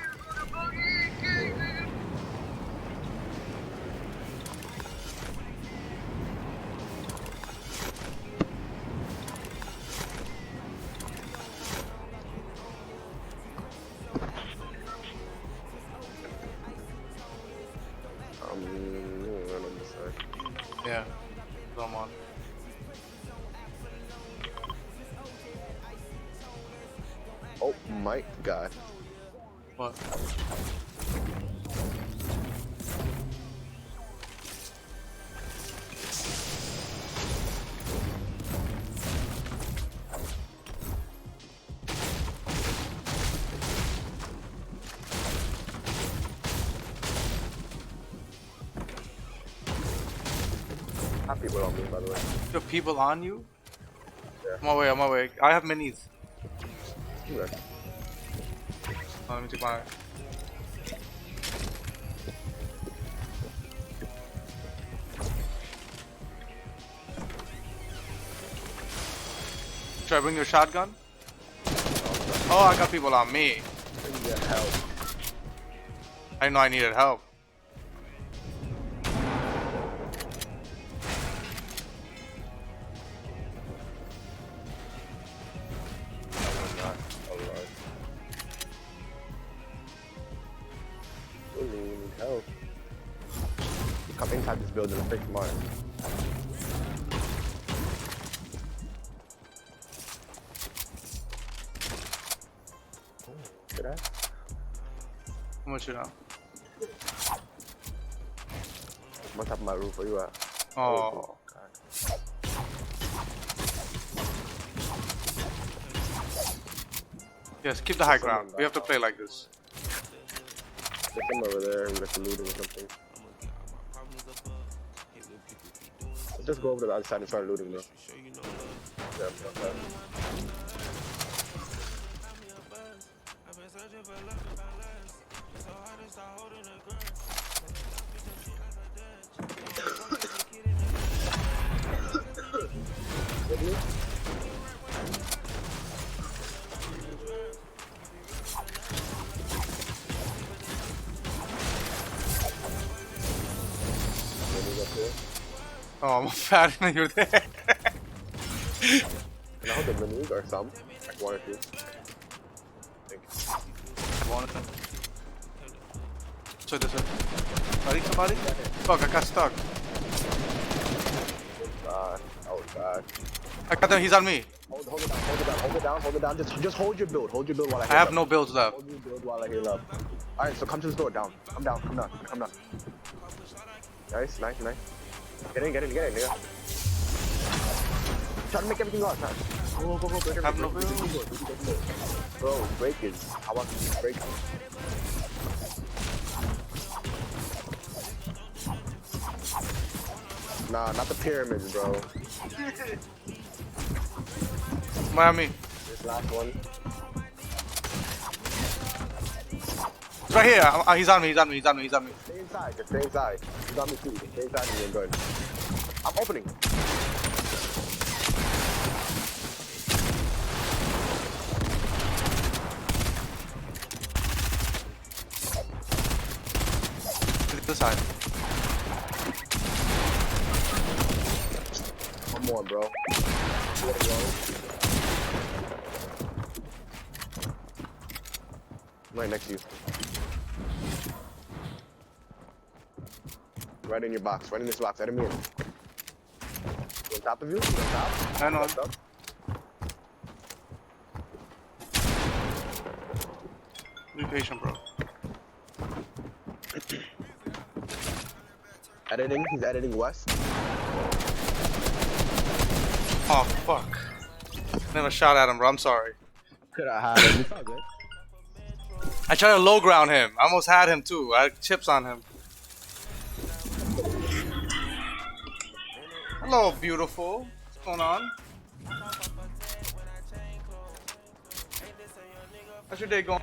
Run on this side. Yeah. Come on. Oh my god. What? Have people on me, by the way. You have people on you? Yeah. On my way. I have minis. Okay. Oh, let me take my. Should I bring your shotgun? Oh, I got people on me. I need your help. I didn't know I needed help. Oh my god. Oh lord. Really need help. Come inside this building and fix mine. Did I? How much you know? I'm on top of my roof. Where you at? Oh. God. Yes, keep the high ground. We have to play like this. There's some over there who left looting or something. Let's just go over to the other side and start looting though. Yeah, okay. Really? Really up here? Oh, I'm fat and you're there. Can I hold the minis or some? Like one or two? Thank you. Want it? So this way. Buddy, somebody? Fuck, I got stuck. God. Oh god. I got him, he's on me. Hold it down, hold it down, hold it down, hold it down. Just hold your build. Hold your build while I I heal have up. no builds left. Hold your build while I heal up. Alright, so come to this door. Down. Come down, come down, come down. Nice, nice, nice. Get in, nigga. Try to make everything go outside. Go, break everything. Have no break everything, build. break everything. Bro, breakers. How about these breakers? Nah, not the pyramids, bro. Miami. This last one. It's right here. He's on me. He's on me. He's on me. He's on me. Stay inside. Just stay inside. You got me too. Just stay inside and you're good. I'm opening. This side. One more, bro. Let it go. Right next to you. Right in your box. Right in this box. Let him in. On top of you? On top? I know. On top? Be patient, bro. Editing. He's editing west. Oh, fuck. Never shot at him, bro. I'm sorry. Could I had him? It's all good. I tried to low ground him. I almost had him too. I had chips on him. Hello, beautiful. What's going on? How's your day going?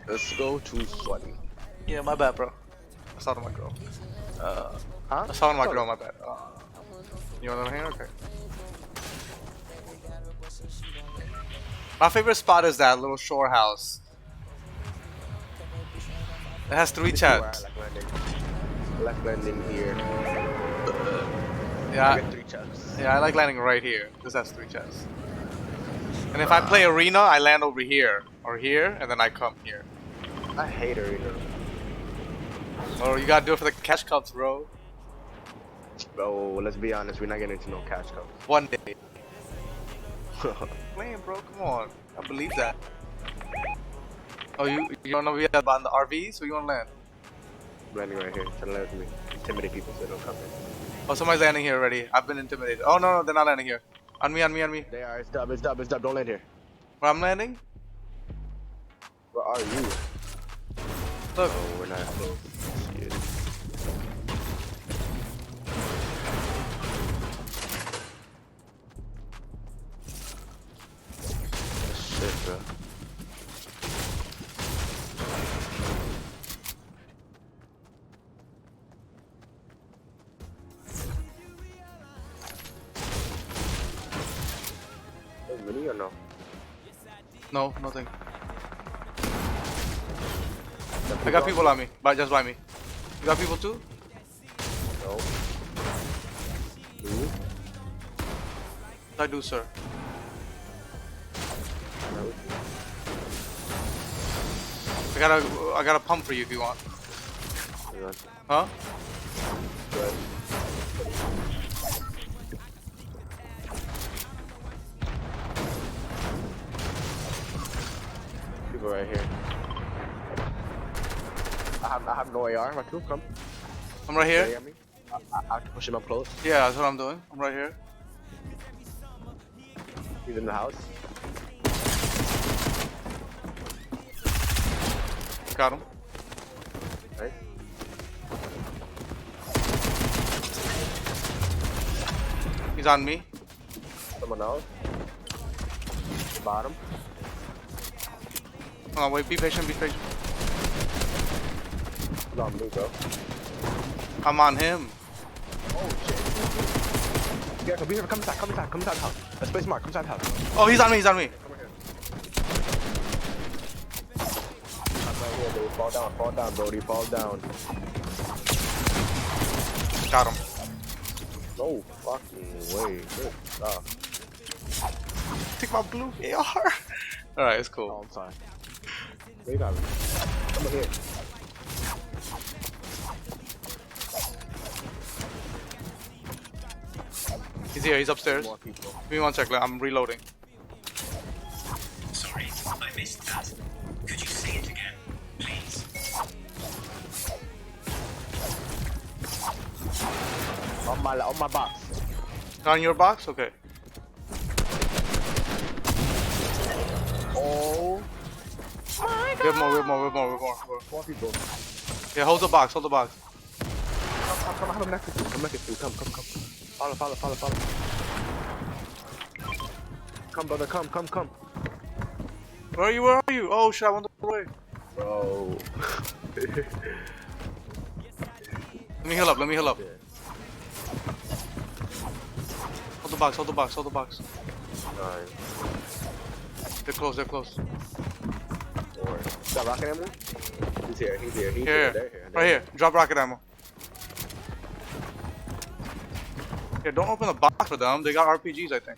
Let's go to Sweaty. Yeah, my bad, bro. I saw my girl. Huh? I saw my girl, my bad. You want to hang? Okay. My favorite spot is that little shore house. It has 3 chests. I like landing here. Yeah, I get 3 chests. yeah, I like landing right here. This has 3 chests. And if I play arena, I land over here or here, and then I come here. I hate arena. Or you gotta do it for the cash cups, bro. Bro, let's be honest, we're not getting into no cash cups. One day. Playing, bro. Come on. I believe that. Oh, you wanna be on the RVs? So you wanna land? Landing right here, trying to land with me. Intimidate people so they don't come in. Oh, somebody's landing here already. I've been intimidated. Oh no, they're not landing here. On me, on me, on me. They are. It's dub. It's dub. It's dub. Don't land here. Where I'm landing? Where are you? Look. Oh, we're not. Shit. Shit, bro. Really or no? No, nothing. I got people on me, but just by me. You got people too? No. You? I do, sir. No. I got a pump for you if you want. Good. Huh? Good. People right here. I have no AR. My crew, come. I'm right here. At me. I have to push him up close. Yeah, that's what I'm doing. I'm right here. He's in the house. Got him. Right? He's on me. Someone else. Bottom. Hold on, wait. Be patient. Be patient. He's on me, bro. I'm on him. Oh shit. Yeah, come here, come inside the house. Let's play smart, come inside the house. Oh, he's on me, he's on me. Come here. I'm right here, dude. Fall down, Brody, fall down. Got him. No fucking way. Good stuff. Take my blue AR. Alright, it's Oh, cool. I'm sorry. Where you got me? Come over here. He's here, he's upstairs. More people. Give me 1 sec, I'm reloading. Sorry, I missed that. Could you say it again, please? On my box. Not in your box? Okay. Oh, We have more. more people. Yeah, hold the box, hold the box. Come, I have a next to you. I'm next to you. Come. Follow. Come, brother, come. Where are you? Oh shit, I went the way. Bro. Let me heal up. Hold the box. Alright. They're close. Is that rocket ammo? He's here. Here. They're here. Right here. Drop rocket ammo. Yeah, don't open the box for them. They got RPGs, I think.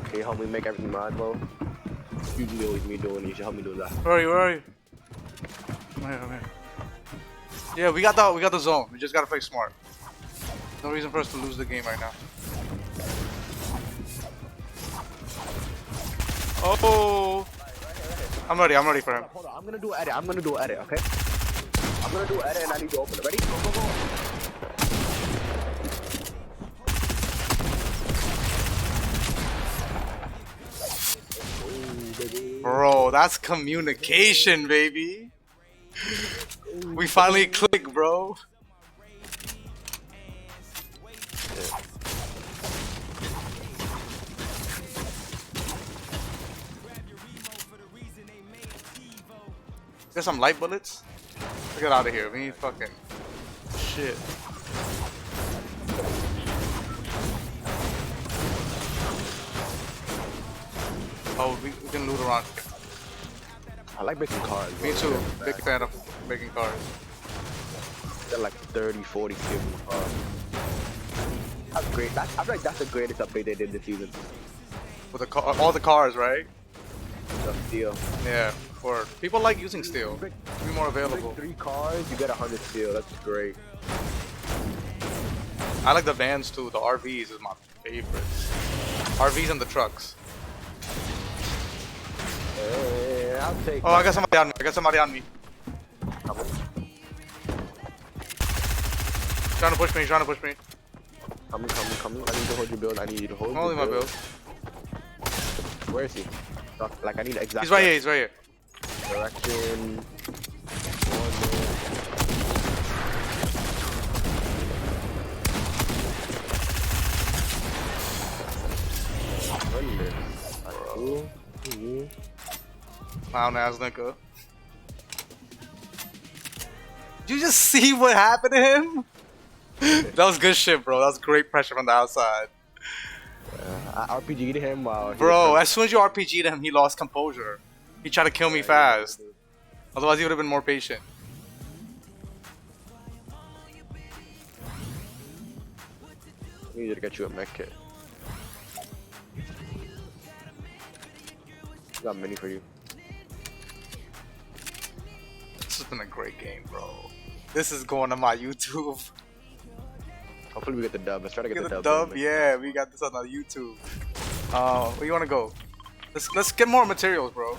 Can you help me make everything mine, bro? Usually always me doing it. You should help me do that. Where are you? I'm here. Yeah, we got the zone. We just gotta play smart. No reason for us to lose the game right now. Oh! I'm ready for him. Hold on, I'm gonna do an edit, okay? I'm gonna do an edit and I need to open it. Ready? Go. Bro, that's communication, baby. We finally click, bro. There's some light bullets. Let's get out of here. We need fucking shit. Oh, we can loot around. I like making cars, bro. Me too. Big fan of making cars. They're like 30, 40, 50 cars. That's great. I feel like that's the greatest update they did this season. With the car, all the cars, right? The steel. Yeah. Or people like using steel. Big- Be more available. 3 cars, you get 100 steel. That's great. I like the vans too. The RVs is my favorite. RVs and the trucks. I'll take. Oh, I got somebody on me. Trying to push me. Coming. I need to hold your build. I'm holding my build. Where is he? Like I need exact. He's right here. Direction. Clown ass nigga. Did you just see what happened to him? That was good shit, bro. That was great pressure from the outside. I RPG'd him while. Bro, as soon as you RPG'd him, he lost composure. He tried to kill me fast. Otherwise, he would have been more patient. I need to get you a mech kit. Got many for you. This has been a great game, bro. This is going on my YouTube. Hopefully we get the dub. Let's try to get the dub. Dub? Yeah, we got this on our YouTube. Where you wanna go? Let's get more materials, bro.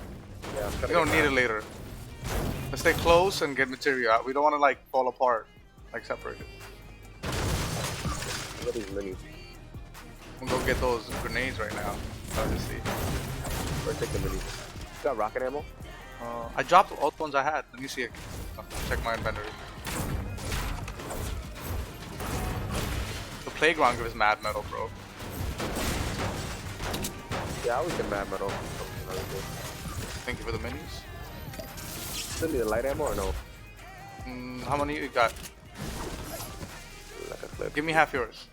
Yeah, We don't need it later. Let's stay close and get material out. We don't wanna like fall apart, like separated. What is mini? I'm gonna go get those grenades right now. Let's just see. Or take the mini. Got rocket ammo? I dropped all the ones I had. Let me see it. Check my inventory. The playground gives mad metal, bro. Yeah, I always get mad metal. Thank you for the minis. Still need a light ammo or no? How many you got? Like a flip. Give me half yours.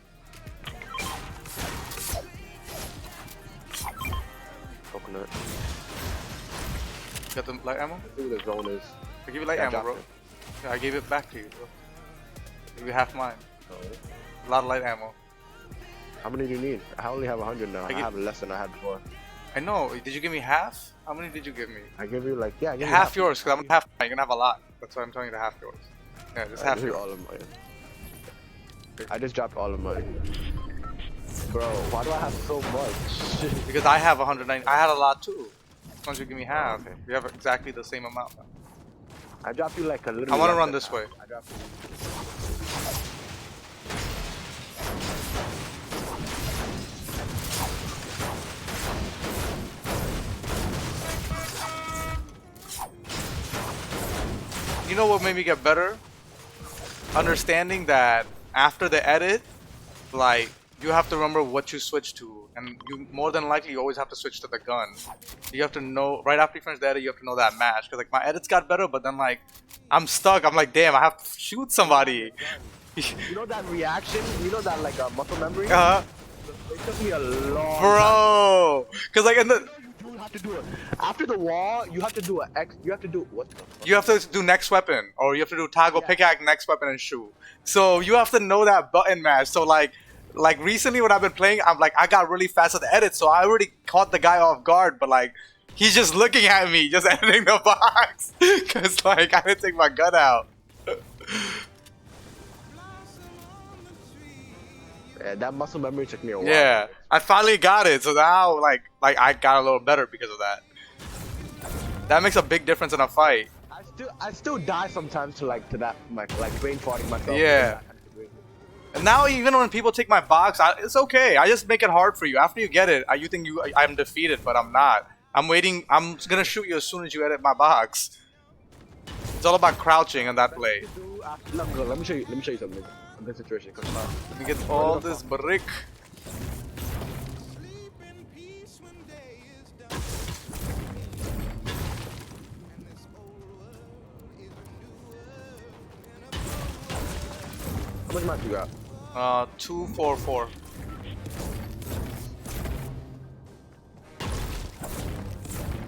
Coconut. Got the light ammo? See what the zone is. I give you light Yeah, ammo, drop bro. it. Yeah, I gave it back to you, bro. Give you half mine. No. A lot of light ammo. How many do you need? I only have 100 now. I give- have less than I had before. I know. Did you give me half? How many did you give me? I give you like, yeah, I give you Half yours, because I'm half mine. You're gonna have a lot. That's why I'm telling you to half yours. Yeah, just I half give you yours. all of mine. I just dropped all of mine. Bro, why do I have so much? Because I have 190. I had a lot too. Why don't you give me half? Okay. We have exactly the same amount. I dropped you like a little. I wanna less run than this half. way. I dropped you. You know what made me get better? Understanding that after the edit, like, you have to remember what you switch to, and you more than likely you always have to switch to the gun. You have to know right after you finish the edit, you have to know that match. Cause like my edits got better, but then like I'm stuck. I'm like, damn, I have to shoot somebody. You know that reaction? You know that like muscle memory? Uh-huh. It took me a long Bro, cause like in the You have to do it after the wall. You have to do an X. You have to do what? The fuck? you have to do next weapon, or you have to do toggle pickaxe next weapon and shoot. So you have to know that button match. So like recently when I've been playing, I'm like I got really fast at the edit, so I already caught the guy off guard. But like he's just looking at me, just editing the box, cause like I didn't take my gun out. Yeah, that muscle memory took me a while. Yeah, I finally got it. So now like I got a little better because of that. That makes a big difference in a fight. I still die sometimes to that like brain farting myself. Yeah. And now even when people take my box, it's okay. I just make it hard for you. After you get it, you think I'm defeated, but I'm not. I'm waiting. I'm gonna shoot you as soon as you edit my box. It's all about crouching in that play. Let me show you something. In this situation, Let me get all this brick. how much match you got? 244.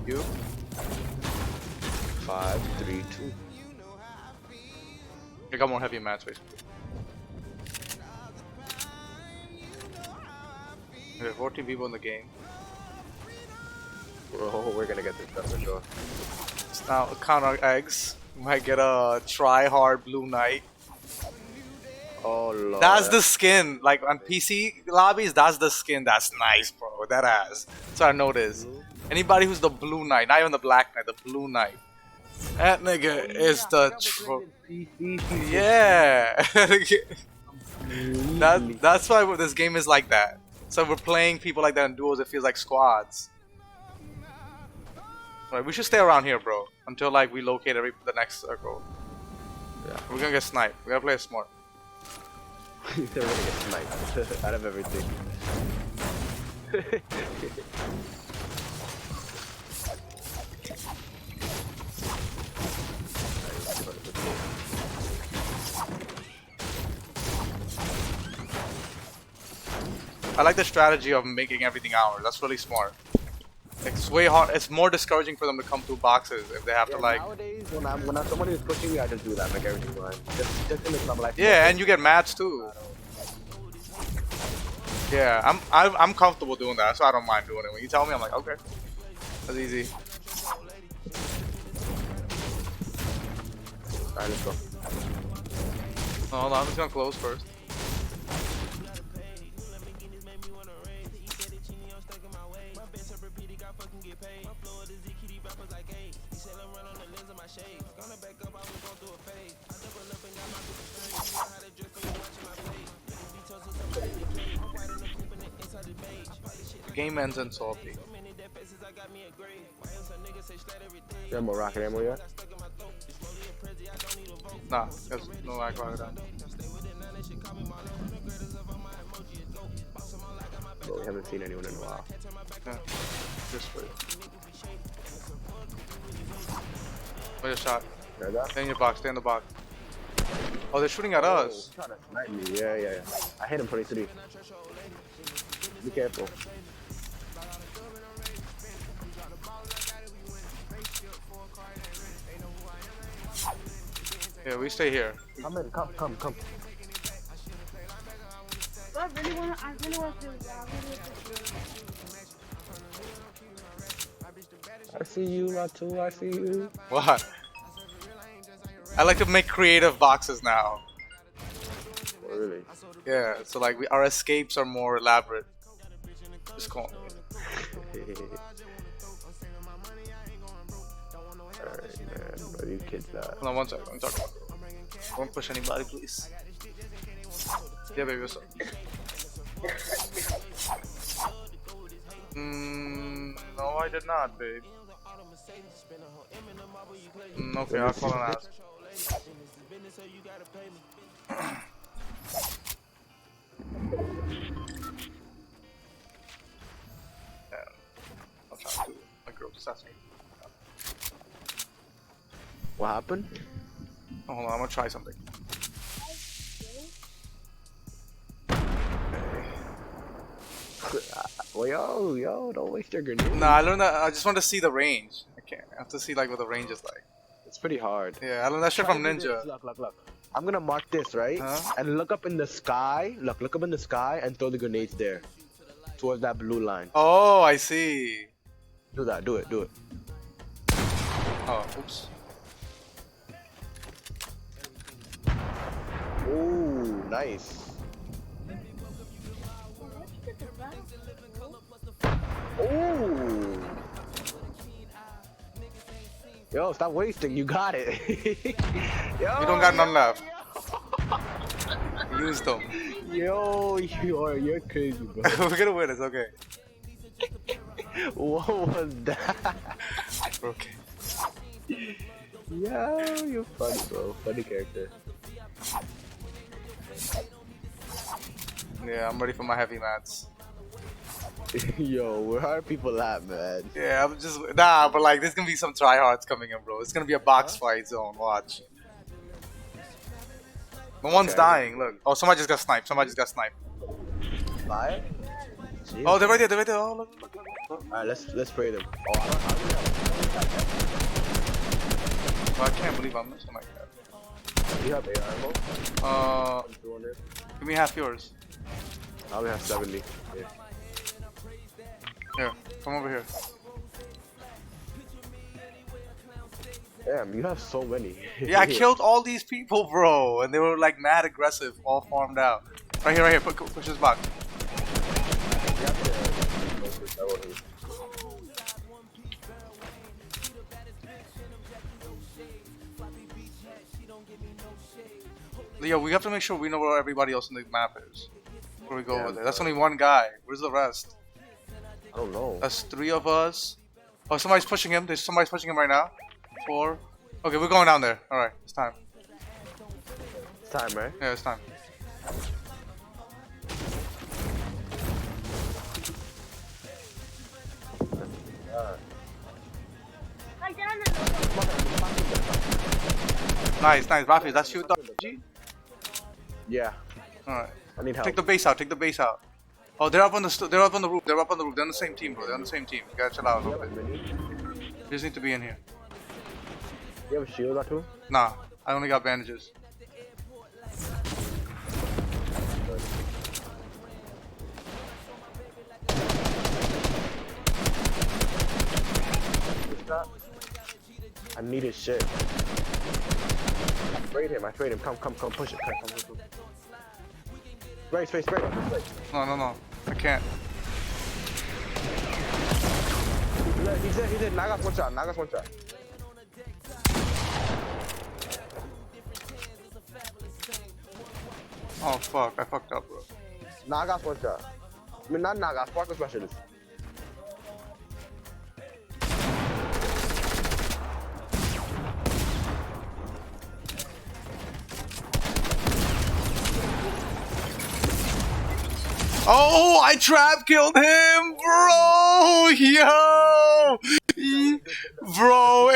You? 5, 3, 2. I got more heavy mats basically. There are 14 people in the game. Bro, we're gonna get this done for sure. It's now count our eggs. We might get a try hard blue knight. Oh lord. That's the skin. Like on PC lobbies, that's the skin that's nice, bro. That ass. So I noticed. Anybody who's the blue knight, not even the black knight, the blue knight. That nigga is the yeah. That's why this game is like that. So we're playing people like that in duos. It feels like squads. Right, we should stay around here, bro, until like we locate the next circle. Yeah, we're gonna get sniped. We gotta play it smart. They're gonna get sniped out of everything. I like the strategy of making everything ours. That's really smart. It's way hard. It's more discouraging for them to come through boxes if they have to like. Nowadays, when somebody is pushing me, I just do that, make everything mine. Just to make my life. Yeah, and you get mats too. Yeah, I'm comfortable doing that, so I don't mind doing it. When you tell me, I'm like, okay, that's easy. Alright, let's go. Hold on, I'm just gonna close first. The game ends in salty. You have more rocket ammo yet? Nah, there's no lag on it. Bro, we haven't seen anyone in a while. Yeah, just wait. Wait a shot. Heard that? Stay in your box, stay in the box. Oh, they're shooting at us. Trying to snipe me. Yeah. I hit him 23. Be careful. Yeah, we stay here. Come in, come. I really want to do that. I see you, Latu. I see you. What? I like to make creative boxes now. Oh, really? Yeah, so like our escapes are more elaborate. Just call me. Alright, man. Where you kids at? Hold on one second. I'm talking. Don't push anybody, please. Yeah, baby, what's up? No, I did not, babe. Okay, I'll call and ask. Yeah, I'll try to. My girl just asked me. What happened? Oh, hold on, I'm gonna try something. Well, yo, don't waste your grenade. Nah, I learned that. I just want to see the range. I can't. I have to see like what the range is like. It's pretty hard. Yeah, I learned that shit from Ninja. Look. I'm gonna mark this, right? Huh? And look up in the sky. Look up in the sky and throw the grenades there. Towards that blue line. Oh, I see. Do that, do it. Oh, oops. Ooh, nice. Ooh. Yo, stop wasting. You got it. Yo, You don't got none left. Use them. Yo, you're crazy, bro. We're gonna win. It's okay. What was that? Okay. Yo, you're funny, bro. Funny character. Yeah, I'm ready for my heavy mats. Yo, where are people at, man? Yeah, I'm just but like there's gonna be some tryhards coming in, bro. It's gonna be a box fight zone. Watch. No one's dying. Look. Oh, somebody just got sniped. Bye. Oh, they're right there. Oh, look. Alright, let's spray them. Oh, I can't believe I'm missing like that. you have AR ammo? Give me half yours. I only have 70. Yeah. Here, come over here. Damn, you have so many. Yeah, I killed all these people, bro, and they were like mad aggressive, all farmed out. Right here. Push this box. Leo, we have to make sure we know where everybody else in the map is before we go over there. That's only one guy. Where's the rest? I don't know. That's 3 of us. Oh, somebody's pushing him. Somebody's pushing him right now. 4. Okay, we're going down there. Alright, it's time. It's time, right? Yeah, it's time. Nice. Rafi, that's you, G? Yeah. Alright. I need help. Take the base out. Oh, they're up on the roof. They're on the same team, bro. They're on the same team. You gotta chill out a little bit. You just need to be in here. You have a shield or two? Nah, I only got bandages. I need his shit. I sprayed him. Come, push it. Come. Spray. No. I can't. He's dead. Nagas one shot. Oh fuck, I fucked up, bro. Nagas one shot. I mean, not Nagas, Sparkle Specialist. Oh, I trap killed him, bro. Yo, bro.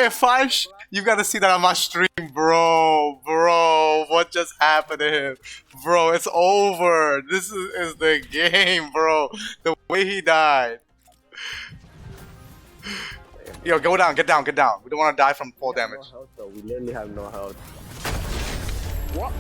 You gotta see that on my stream, bro. Bro, what just happened to him? Bro, it's over. This is the game, bro. The way he died. Yo, go down, get down, get down. We don't want to die from full damage. No health, though. We literally have no health. What?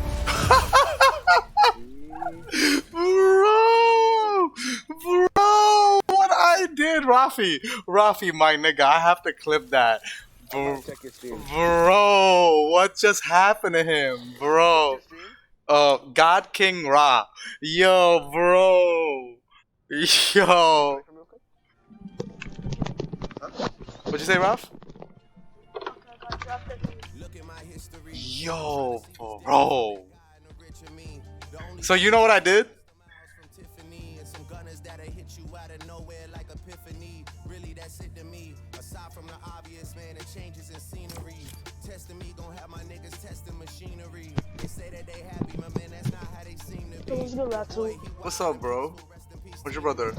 Bro, what I did, Rafi, my nigga, I have to clip that. Check your stream. Bro, what just happened to him, bro? God King Ra, yo, bro, yo. What'd you say, Raf? Yo, bro. So you know what I did? What's up, bro? What's your brother?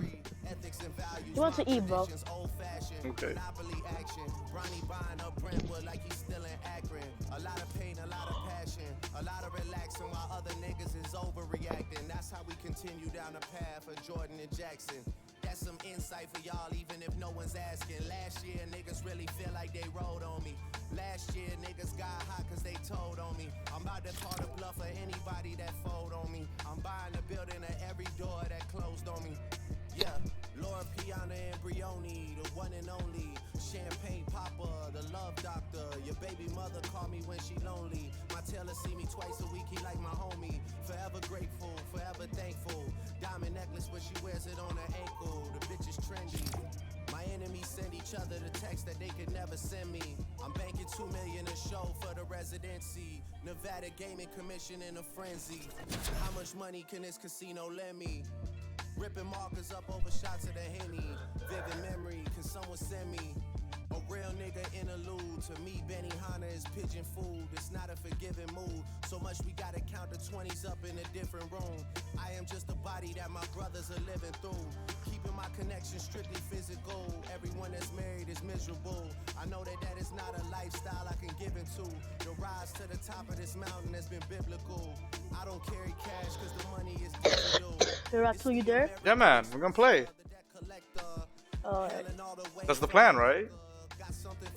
You want to eat, bro? Okay. A lot of relaxing while other niggas is overreacting. That's how we continue down the path of Jordan and Jackson. That's some insight for y'all, even if no one's asking. Last year, niggas really feel like they rode on me. Last year, niggas got hot cause they told on me. I'm about to call the bluff for anybody that fold on me. I'm buying the building of every door that closed on me. Yeah, Laura Piana and Brioni, the one and only. Champagne Papa, the love doctor. Your baby mother call me when she lonely. My tailor see me twice a week, he like my homie. Forever grateful, forever thankful. Diamond necklace, but she wears it on her ankle. The bitch is trendy. My enemies send each other the text that they could never send me. I'm banking $2 million a show for the residency. Nevada Gaming Commission in a frenzy. How much money can this casino lend me? Ripping markers up over shots of the Henny. Vivid memory, can someone send me a real nigga interlude? To me, Benny Hanna is pigeon food. It's not a forgiving mood. So much we gotta count the 20s up in a different room. I am just a body that my brothers are living through. Keeping my connection strictly physical. Everyone that's married is miserable. I know that that is not a lifestyle I can give into. The rise to the top of this mountain has been biblical. I don't carry cash cause the money is digital. Hey, Ratu, you there? Yeah, man, we're gonna play. That's the plan, right?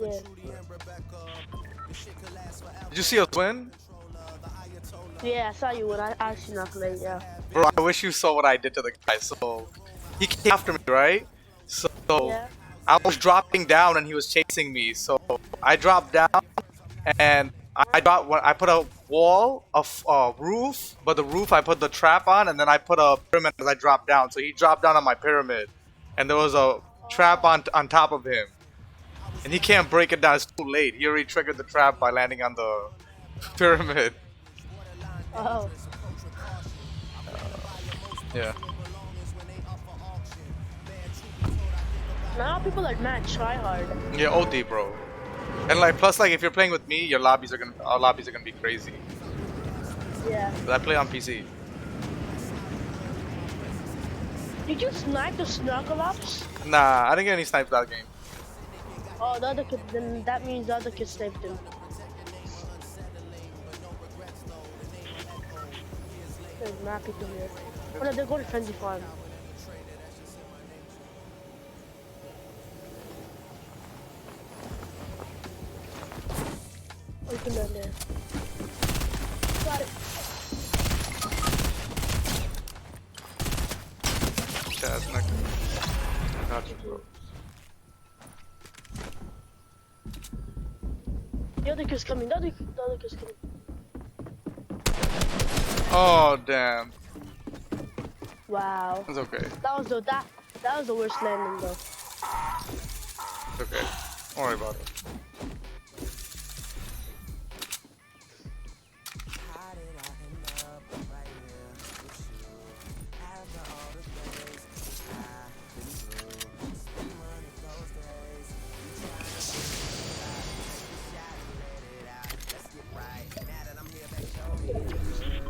Yeah. Did you see us win? Yeah, I saw you when I actually not played, yeah. Bro, I wish you saw what I did to the guy. So, he came after me, right? So, Yeah. I was dropping down and he was chasing me. So, I dropped down and I put a wall, a roof, but the roof I put the trap on, and then I put a pyramid as I dropped down. So, he dropped down on my pyramid. And there was a trap on top of him. And he can't break it down, it's too late. He already triggered the trap by landing on the pyramid. Oh. Yeah. Now people are mad try hard. Yeah, OD, bro. And like, plus like, if you're playing with me, our lobbies are gonna be crazy. Yeah. But I play on PC. Did you snipe the Snarkalops? Nah, I didn't get any snipes that game. Oh, the other kid, then that means the other kid sniped him. There's mad people here. Oh no, they're going to Frenzy Farm. Open down there. Got it. Chaz, next. I got you, bro. The other kid's coming. The other kid's coming. Oh damn. Wow. It's okay. That was the worst landing though. It's okay. Don't worry about it.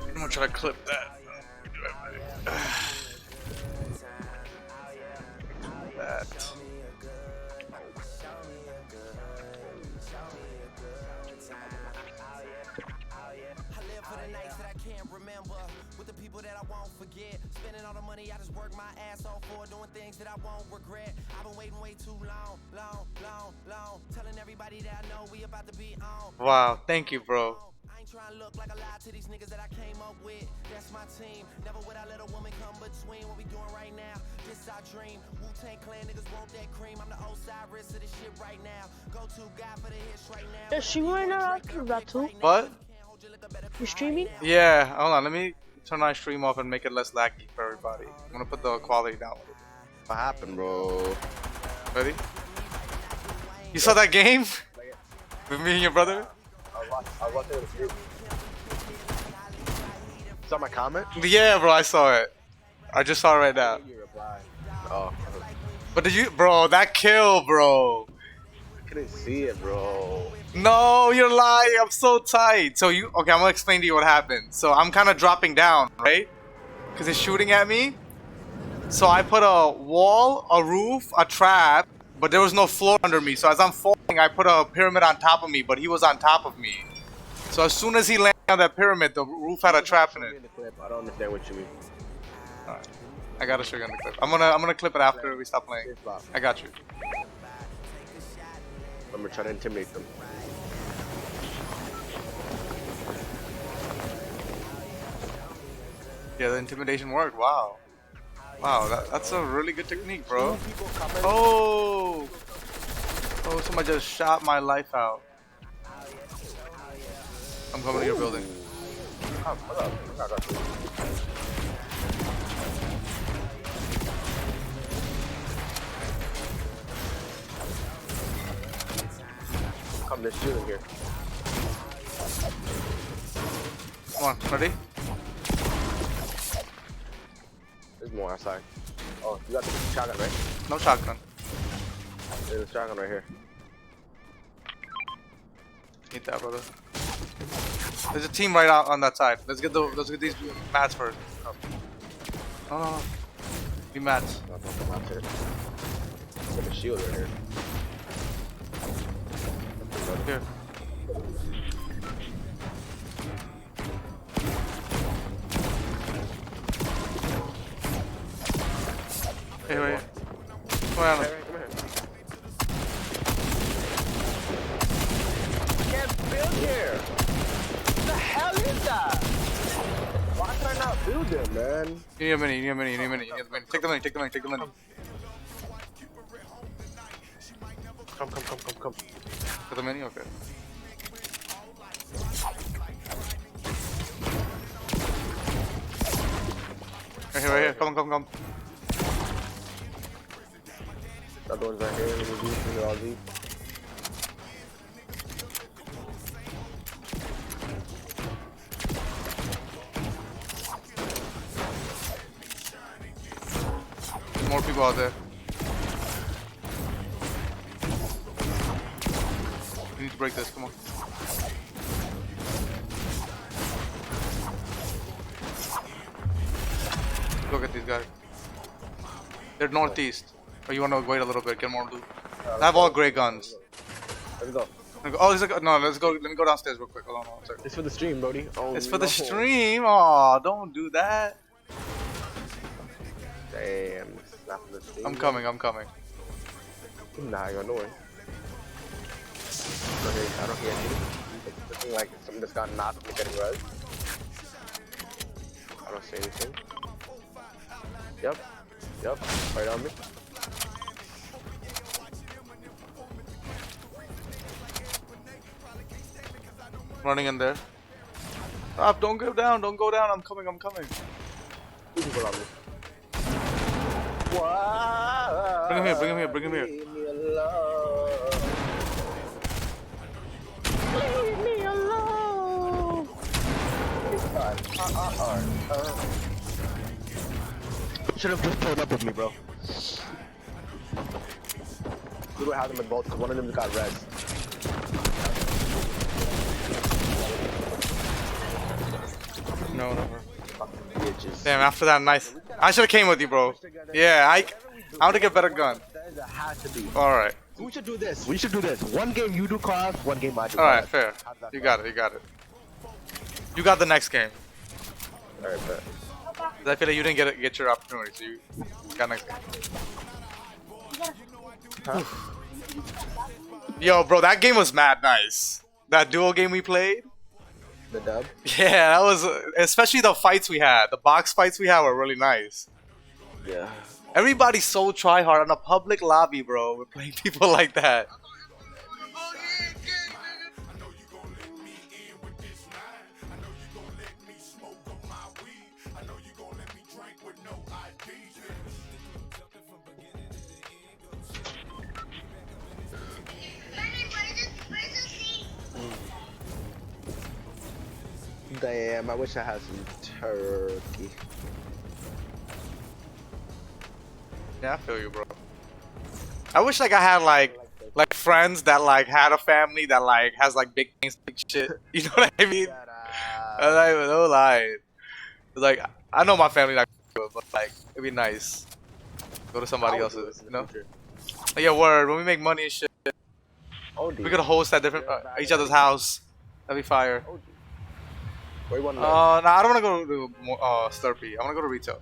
I'm gonna try to clip that. That. the nights that I can't remember. With the people that I won't forget. Spending all the money I just work my ass off for. Doing things that I won't regret. I've been waiting way too long. Telling everybody that I know we about to be on. Wow, thank you, bro. I ain't trying to look like a lie to these niggas that I came up with. That's my team. Never would I let a woman come between what we doing right now. This our dream. Wu-Tang Clan niggas want that cream. I'm the Osiris of this shit right now. Go to God for the hits right now. Is she right now after that too? What? You streaming? Yeah, hold on. Let me turn my stream off and make it less laggy for everybody. I'm gonna put the quality down. What happened, bro? Ready? You saw that game? With me and your brother? I was watching it. Saw my comment? Yeah, bro, I saw it. I just saw it right now. You replied. Oh, But did you, bro? That kill, bro. I couldn't see it, bro. No, you're lying. I'm so tight. So you, okay? I'm gonna explain to you what happened. So I'm kind of dropping down, right? Because it's shooting at me. So I put a wall, a roof, a trap, but there was no floor under me. So as I'm falling, I put a pyramid on top of me, but he was on top of me. So as soon as he landed on that pyramid, the roof had a trap in it. I don't understand what you mean. Alright. I gotta show you on the clip. I'm gonna clip it after we stop playing. I got you. I'm gonna try to intimidate them. Yeah, the intimidation worked. Wow. Wow, that's a really good technique, bro. Oh! Oh, somebody just shot my life out. I'm coming to your building. Come, there's shooting here. Come on, ready? There's more outside. Oh, you got the shotgun, right? No shotgun. There's a shotgun right here. Need that, brother. There's a team right out on that side. Let's get these mats first. Oh. No. Need mats. There's a shield right here. Here. Hey, wait. Come on. Come here. Can't build here. What the hell is that? Why can I not build them, man? You need a mini, you need a mini, you need a mini, you need a mini. Take the mini, take the mini, take the mini. Come. Take the mini, okay. Right here, come. The other one's right here. Let me do it all these. There's more people out there. We need to break this, come on. Go get these guys. They're northeast. Or you want to wait a little bit, get more loot. I have all gray guns. Let's go. Oh, there's a, no, let's go. Let me go downstairs real quick. Hold on, one second. It's for the stream, Brody. Oh, It's for the no. stream. Aw, don't do that. Damn, it's not for the stream. I'm coming. Nah, you're annoying. I don't hear anything. It's looking like something that's got knocked from getting res. I don't see anything. Yep, right on me. Running in there. Stop, don't go down, I'm coming. Two people on me. Bring him here. Leave me alone. Leave me alone. Should have just pulled up with me, bro. We would have them in both, because one of them got red. No, whatever. Bitches. Damn, after that, nice. I should have came with you, bro. Yeah, I want to get a better gun. That has to be. Alright. We should do this. One game you do cars, one game I do cars. Alright, fair. You got it. You got the next game. Alright, bet. 'Cause I feel like you didn't get your opportunity, so you got next game. Huh? Yo, bro, that game was mad nice. That duo game we played. The dub. Yeah, that was especially the fights we had. The box fights we had were really nice. Yeah. Everybody's so try hard on a public lobby, bro. We're playing people like that. Damn, I wish I had some turkey. Yeah, I feel you, bro. I wish like I had like friends that like had a family that like has like big things, big shit. You know what I mean? I'm not even no lie. Like I know my family not good, but like it'd be nice. Go to somebody else's, you know? Yeah, word. When we make money and shit, Oh, we could host at different each other's house. That'd be fire. Where you want to Nah, I don't wanna go to Slurpee. I wanna go to retail.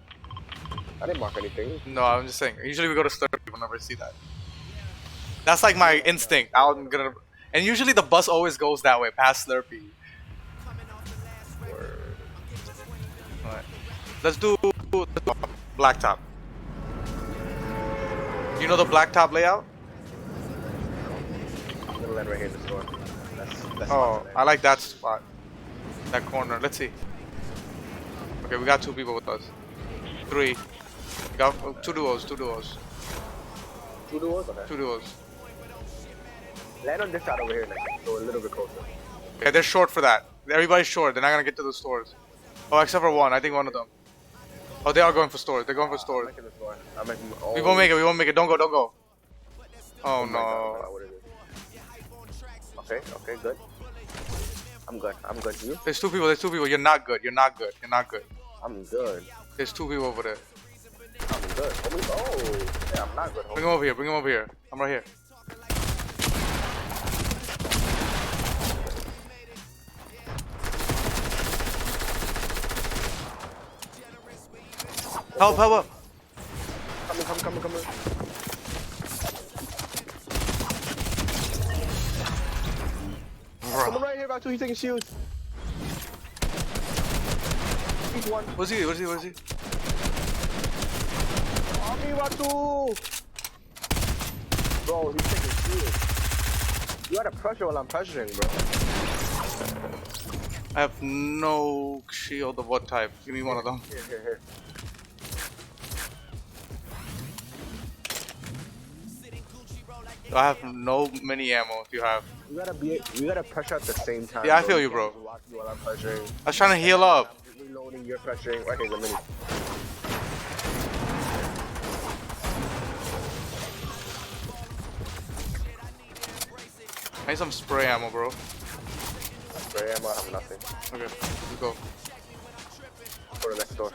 I didn't mark anything. No, I'm just saying. Usually we go to Slurpee whenever I see that. That's like my instinct. I'm gonna, and usually the bus always goes that way past Slurpee. Alright. Let's do blacktop. You know the blacktop layout? Little land right here in the store. That's Oh, I like that spot. That corner. Let's see. Okay, we got 2 people with us. 3. We got 2 duos. 2 duos. 2 doors? Okay. 2 duos. Land on this side over here, like, so a little bit closer. Okay, they're short for that. Everybody's short. They're not gonna get to the stores. Oh, except for one. I think one of them. Oh, they are going for stores. They're going for stores. I'm making this door. We won't make it. We won't make it. Don't go. Don't go. Oh my no. God, what is it? Okay, okay, good. I'm good. I'm good. You? There's 2 people. There's 2 people. You're not good. You're not good. You're not good. I'm good. There's 2 people over there. I'm good. Homie. Oh, yeah, I'm not good. Homie. Bring him over here. Bring him over here. I'm right here. Help! Help! Help! Coming. Someone right here, Batu. He's taking shields. He's one. Where's he? Where's he? Where's he? On me, Batu. Bro, he's taking shields. You gotta pressure while I'm pressuring, bro. I have no shield of what type. Give me one of them. Here. I have no mini ammo. If you have. You gotta pressure at the same time. Yeah, I feel you, bro. Watch me while I'm pressuring. I was trying to heal up. I'm reloading, you're pressuring. Right here's a mini. I need some spray ammo, bro. Spray ammo, I have nothing. Okay, let's go. Go to the next door.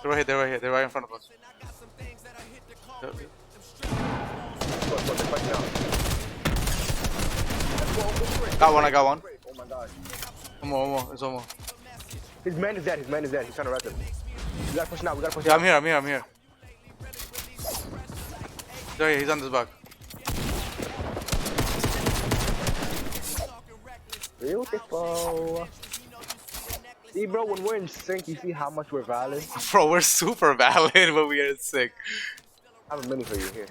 They're right here. They're right here. They're right in front of us. Yep. What, they're fighting out. Got one. I got one. Oh my god. One more. There's one more. His man is dead. He's trying to res him. We gotta push now. Yeah, I'm here. There, he's on this back. Beautiful. See, bro, when we're in sync, you see how much we're valid? Bro, we're super valid, but we are sick. I have a mini for you here.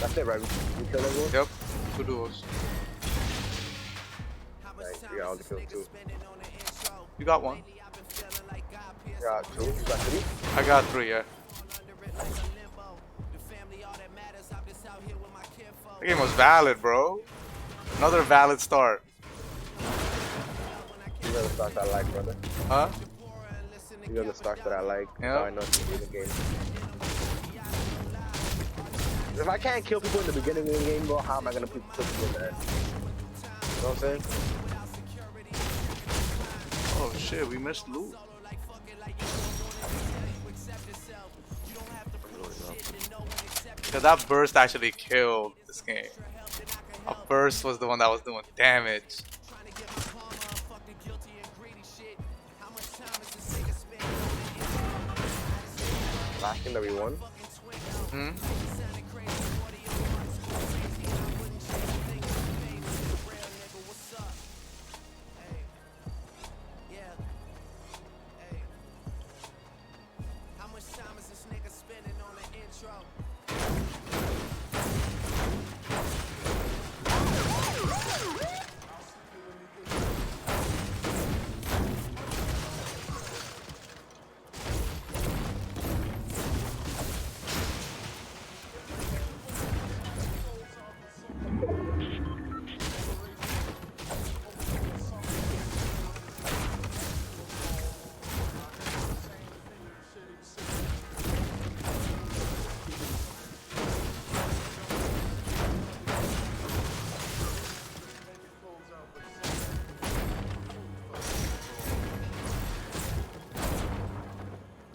That's it, right? You kill everyone? Yep, 2 duos. Nice, you got all the kills too. You got 1. You got 2, you got 3? I got 3, yeah. The game was valid, bro. Another valid start. These are the starts I like, brother. Huh? These are the stocks that I like. Yeah. So I know it's in the game. If I can't kill people in the beginning of the game, bro, how am I gonna kill people in the end? You know what I'm saying? Oh shit, we missed loot. Cause that burst actually killed this game. A burst was the one that was doing damage. Last game that we won. Hmm?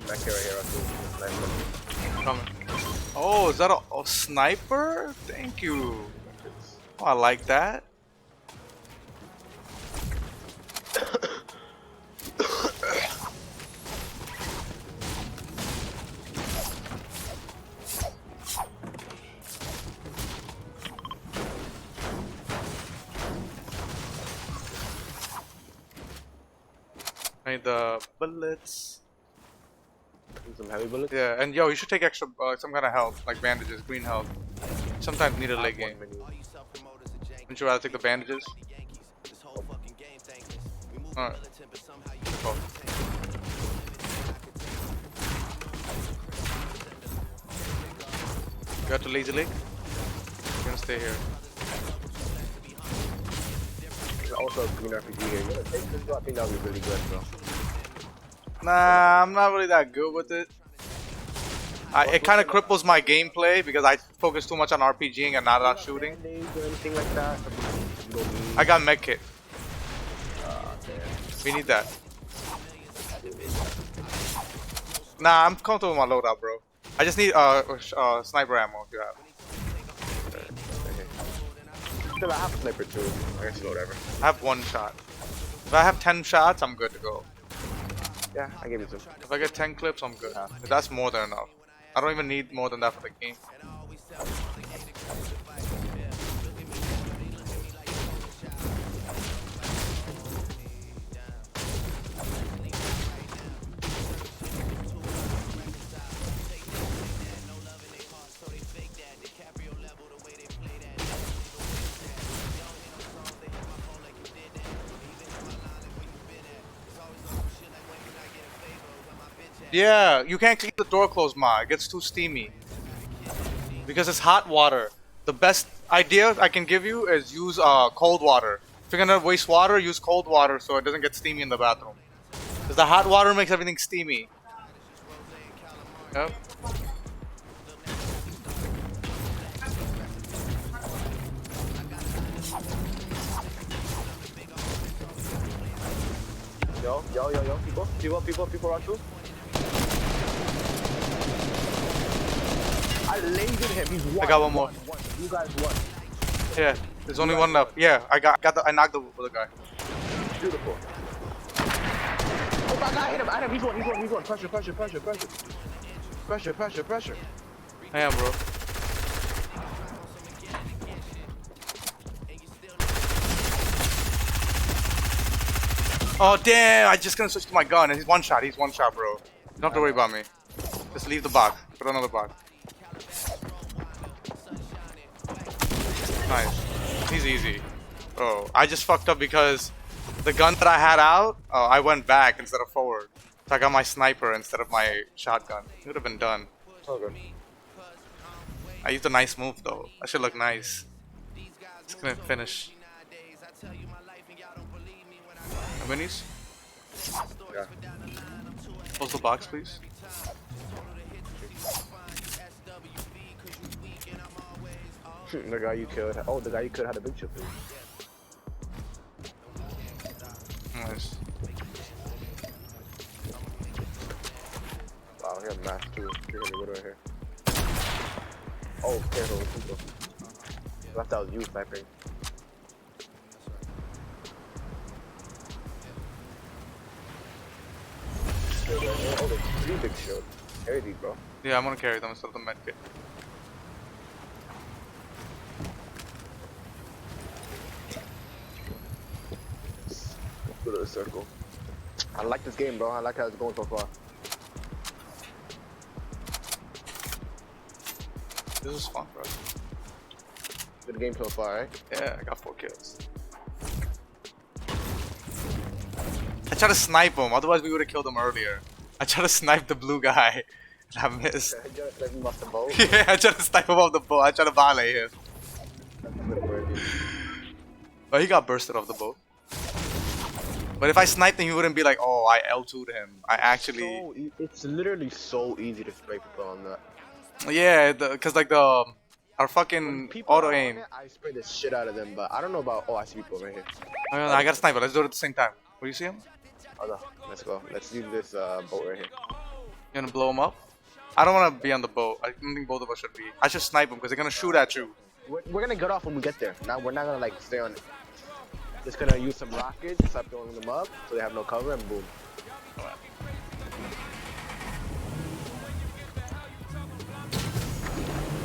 Back here, right here, Russell. Coming. Oh, is that a sniper? Thank you. Oh, I like that. I need the bullets. Some heavy bullets. Yeah, and yo, you should take extra, some kind of health, like bandages, green health. Sometimes need a late game. Wouldn't you rather take the bandages? Alright. Cool. You got to lazy lake? You're gonna stay here. There's also a green RPG here. You wanna take this? I think that would be really good, bro. Nah, I'm not really that good with it. It kind of cripples my gameplay because I focus too much on RPGing and not on shooting. Or anything like that? I got medkit. We need that. Nah, I'm comfortable with my loadout, bro. I just need sniper ammo if you have. Still, I have a sniper too. I guess whatever. I have 1 shot. If I have 10 shots, I'm good to go. Yeah, I give you some. If I get 10 clips, I'm good. That's more than enough. I don't even need more than that for the game. Yeah, you can't keep the door closed, Ma. It gets too steamy. Because it's hot water. The best idea I can give you is use cold water. If you're gonna waste water, use cold water so it doesn't get steamy in the bathroom. Because the hot water makes everything steamy. Yep. Yo, people run through. I lasered him. He's one. I got one more. You guys won. Yeah, there's only one left. Yeah, I knocked the other guy. Beautiful. Oh my God, hit him. He's one. Pressure. I am, bro. Oh damn! I just gonna switch to my gun, and he's one shot, bro. You don't have to worry about me. Just leave the box. Put another box. Nice. He's easy. Oh, I just fucked up because the gun that I had out, I went back instead of forward. So I got my sniper instead of my shotgun. It would have been done. Okay. I used a nice move though. That should look nice. Just gonna finish. How minis? Yeah. Close the box, please. The guy you killed. Oh, the guy you killed had a big chip. Nice. Wow, he had math too. You're gonna go right here. Oh, careful, people. I thought that was you sniping. Oh, there's 3 big shields. Carry these, bro. Yeah, I'm gonna carry them instead of the medkit. Go to the circle. I like this game, bro. I like how it's going so far. This is fun, bro. Good game so far, right? Yeah, I got 4 kills. I tried to snipe him, otherwise we would have killed him earlier. I tried to snipe the blue guy, and I missed. Yeah, I tried to snipe him off the boat. I tried to violate him. But he got bursted off the boat. But if I sniped him, he wouldn't be like, oh, I L2'd him. I actually... It's literally so easy to snipe people on that. Yeah, because like our fucking auto aim. I spray the shit out of them, but I don't know about... Oh, I see people right here. Oh, no, I got a sniper. Let's do it at the same time. Where you see him? Oh, no. Let's go. Let's use this boat right here. You gonna blow him up? I don't want to be on the boat. I don't think both of us should be. I should snipe him because they're gonna shoot at you. We're gonna get off when we get there. Now we're not gonna like stay on it. Just gonna use some rockets, start throwing them up so they have no cover, and boom.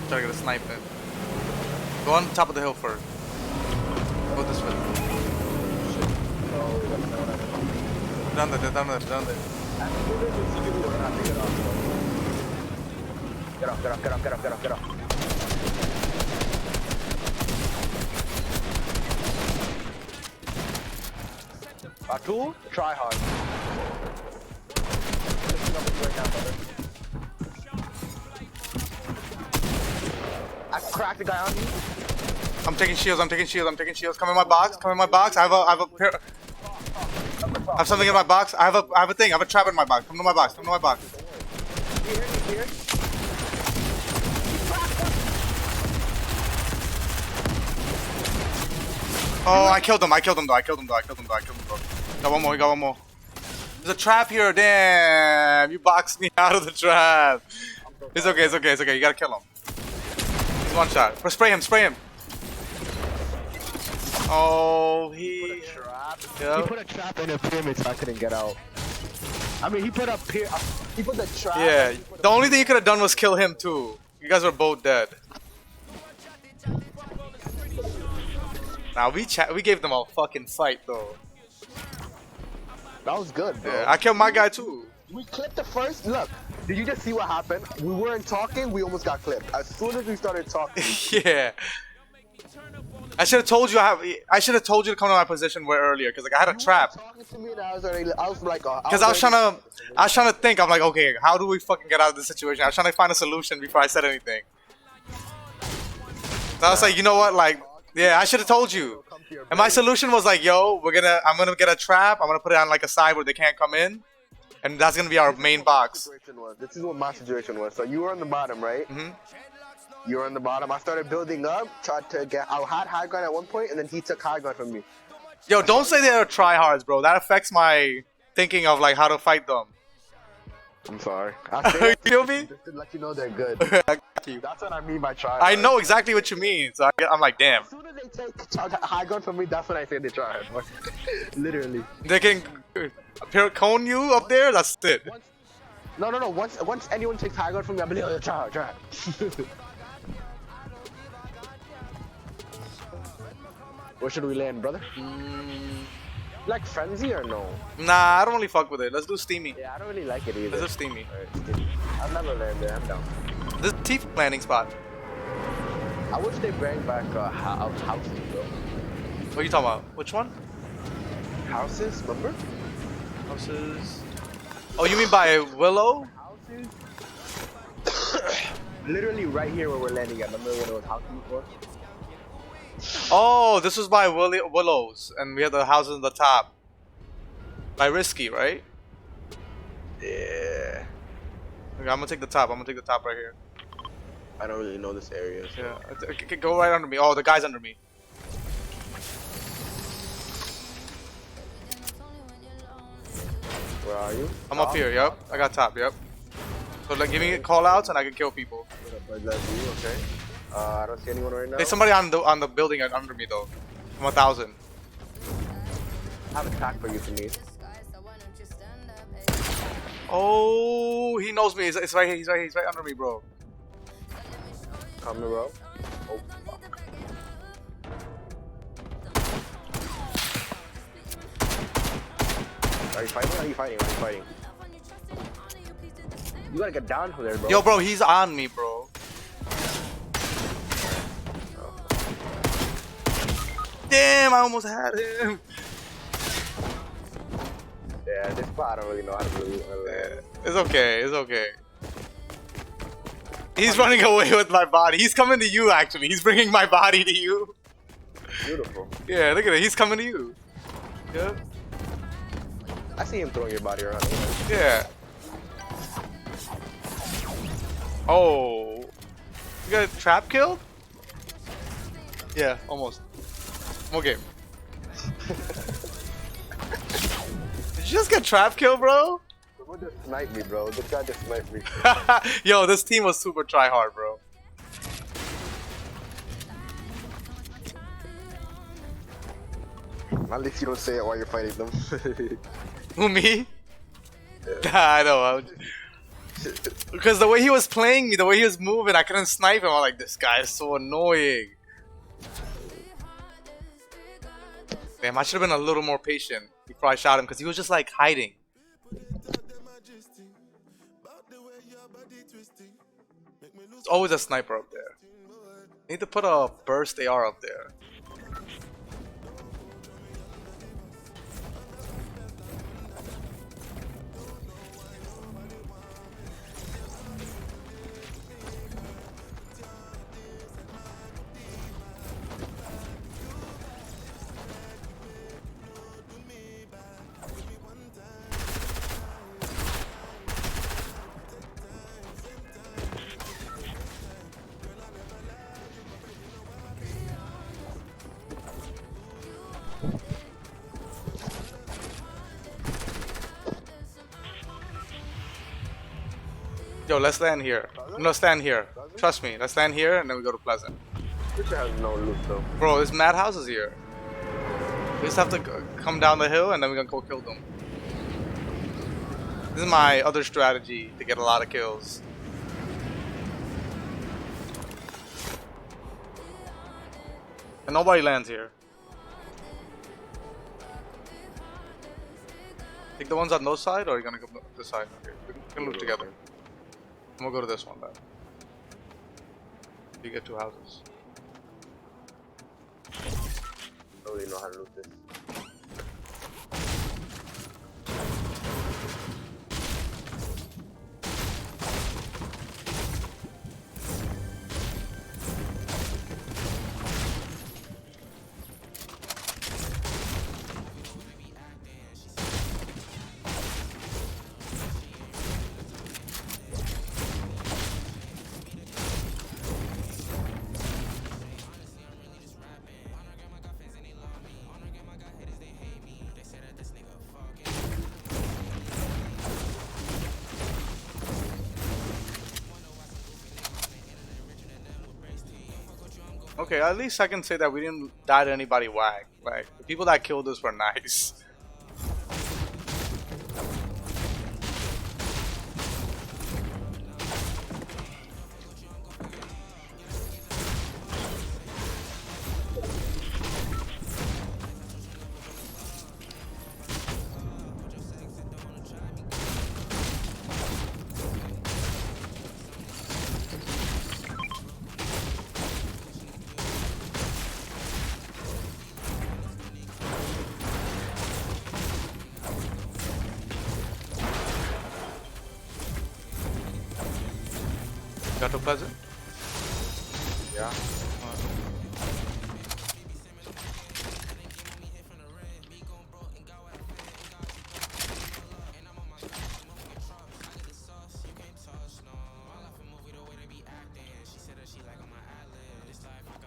Try to get a snipe in. Go on top of the hill first. Go this way. Down there, down there, down there. Get off, get off, get off, get off, get off, get off. Atul, try hard. I cracked the guy on me. I'm taking shields, I'm taking shields, I'm taking shields. Come in my box, come in my box. I have a pair. I have something in my box. I have a thing. I have a trap in my box. Come to my box. Come to my box. Here. Oh, I killed him. I killed him though. I killed him though. I killed him though. I killed him though. Got one more. We got one more. There's a trap here. Damn. You boxed me out of the trap. It's okay. It's okay. It's okay. You gotta kill him. He's one shot. Spray him. Spray him. Oh, he. He put a trap in a pyramid so I couldn't get out. I mean, he put the trap. Yeah. The only thing you could have done was kill him too. You guys were both dead. Now we gave them a fucking fight though. That was good, bro. Yeah, I killed my guy too. We clipped the first. Look, did you just see what happened? We weren't talking. We almost got clipped. As soon as we started talking. Yeah. I should have told you. I should have told you to come to my position way earlier because like I had a trap. Talking to me and I was like, because I was trying to think. I'm like, okay, how do we fucking get out of this situation? I was trying to find a solution before I said anything. So I was like, you know what, like, yeah, I should have told you. And my solution was like, yo, I'm gonna get a trap. I'm gonna put it on like a side where they can't come in, and that's gonna be our main box. This is what my situation was. So you were on the bottom, right? Mm-hmm. You were on the bottom. I started building up, tried to get. I had high ground at one point, and then he took high ground from me. Yo, don't say they're tryhards, bro. That affects my thinking of like how to fight them. I'm sorry. I say You feel me? just to let you know they're good. I got you. That's what I mean by try. I know exactly what you mean. So I'm like, damn. As soon as they take high ground from me, that's when I say they try. Literally. They can cone you up there. That's it. No. Once anyone takes high ground from me, I'm like, oh, try. Where should we land, brother? Like Frenzy or no? Nah, I don't really fuck with it. Let's do Steamy. Yeah, I don't really like it either. Let's do Steamy. Right, I've never landed there. I'm down. This is T landing spot. I wish they bring back houses, though. What are you talking about? Which one? Houses, remember? Houses. Oh, you mean by Willow? Houses? Literally right here where we're landing at. Remember when it was houses before? Oh, this was by Willows, and we had the houses on the top. By risky, right? Yeah. Okay, I'm gonna take the top. I'm gonna take the top right here. I don't really know this area. So. Yeah. Okay, go right under me. Oh, the guy's under me. Where are you? I'm up here. Yep. I got top. Yep. So like, give me call outs and I can kill people. Okay. I don't see anyone right now. There's somebody on the building under me though. I'm 1,000. I have a track for you to need. Oh, he knows me. It's right here. He's right under me, bro. Come here, bro. Oh, fuck. Are you fighting? Are you fighting? Are you fighting? You gotta get down from there, bro. Yo, bro, he's on me, bro. Damn, I almost had him. Yeah, this part I don't really know how to do. It's okay. It's okay. He's running away with my body. He's coming to you, actually. He's bringing my body to you. Beautiful. Yeah, look at it. He's coming to you. Yeah. I see him throwing your body around. Yeah. Oh. You got a trap killed? Yeah, almost. One game. Did you just get trap killed, bro? Someone just sniped me, bro. This guy just sniped me. Yo, this team was super try hard, bro. At least you don't say it while you're fighting them. Who, me? Yeah. I know. Because the way he was playing me, the way he was moving, I couldn't snipe him. I'm like, this guy is so annoying. Damn, I should have been a little more patient before I shot him because he was just like hiding. There's always a sniper up there. Need to put a burst AR up there. Yo, let's land here. No, stand here. Trust me. Let's land here and then we go to Pleasant. This has no loot though. Bro, this madhouse is here. We just have to come down the hill and then we're gonna go kill them. This is my other strategy to get a lot of kills. And nobody lands here. Take the ones on those side or are you gonna go this side? Okay, we can loot together. I'm gonna go to this one then. You get 2 houses. I don't really know how to loot this. Okay, at least I can say that we didn't die to anybody whack. Like, the people that killed us were nice. Got to Pleasant? Yeah.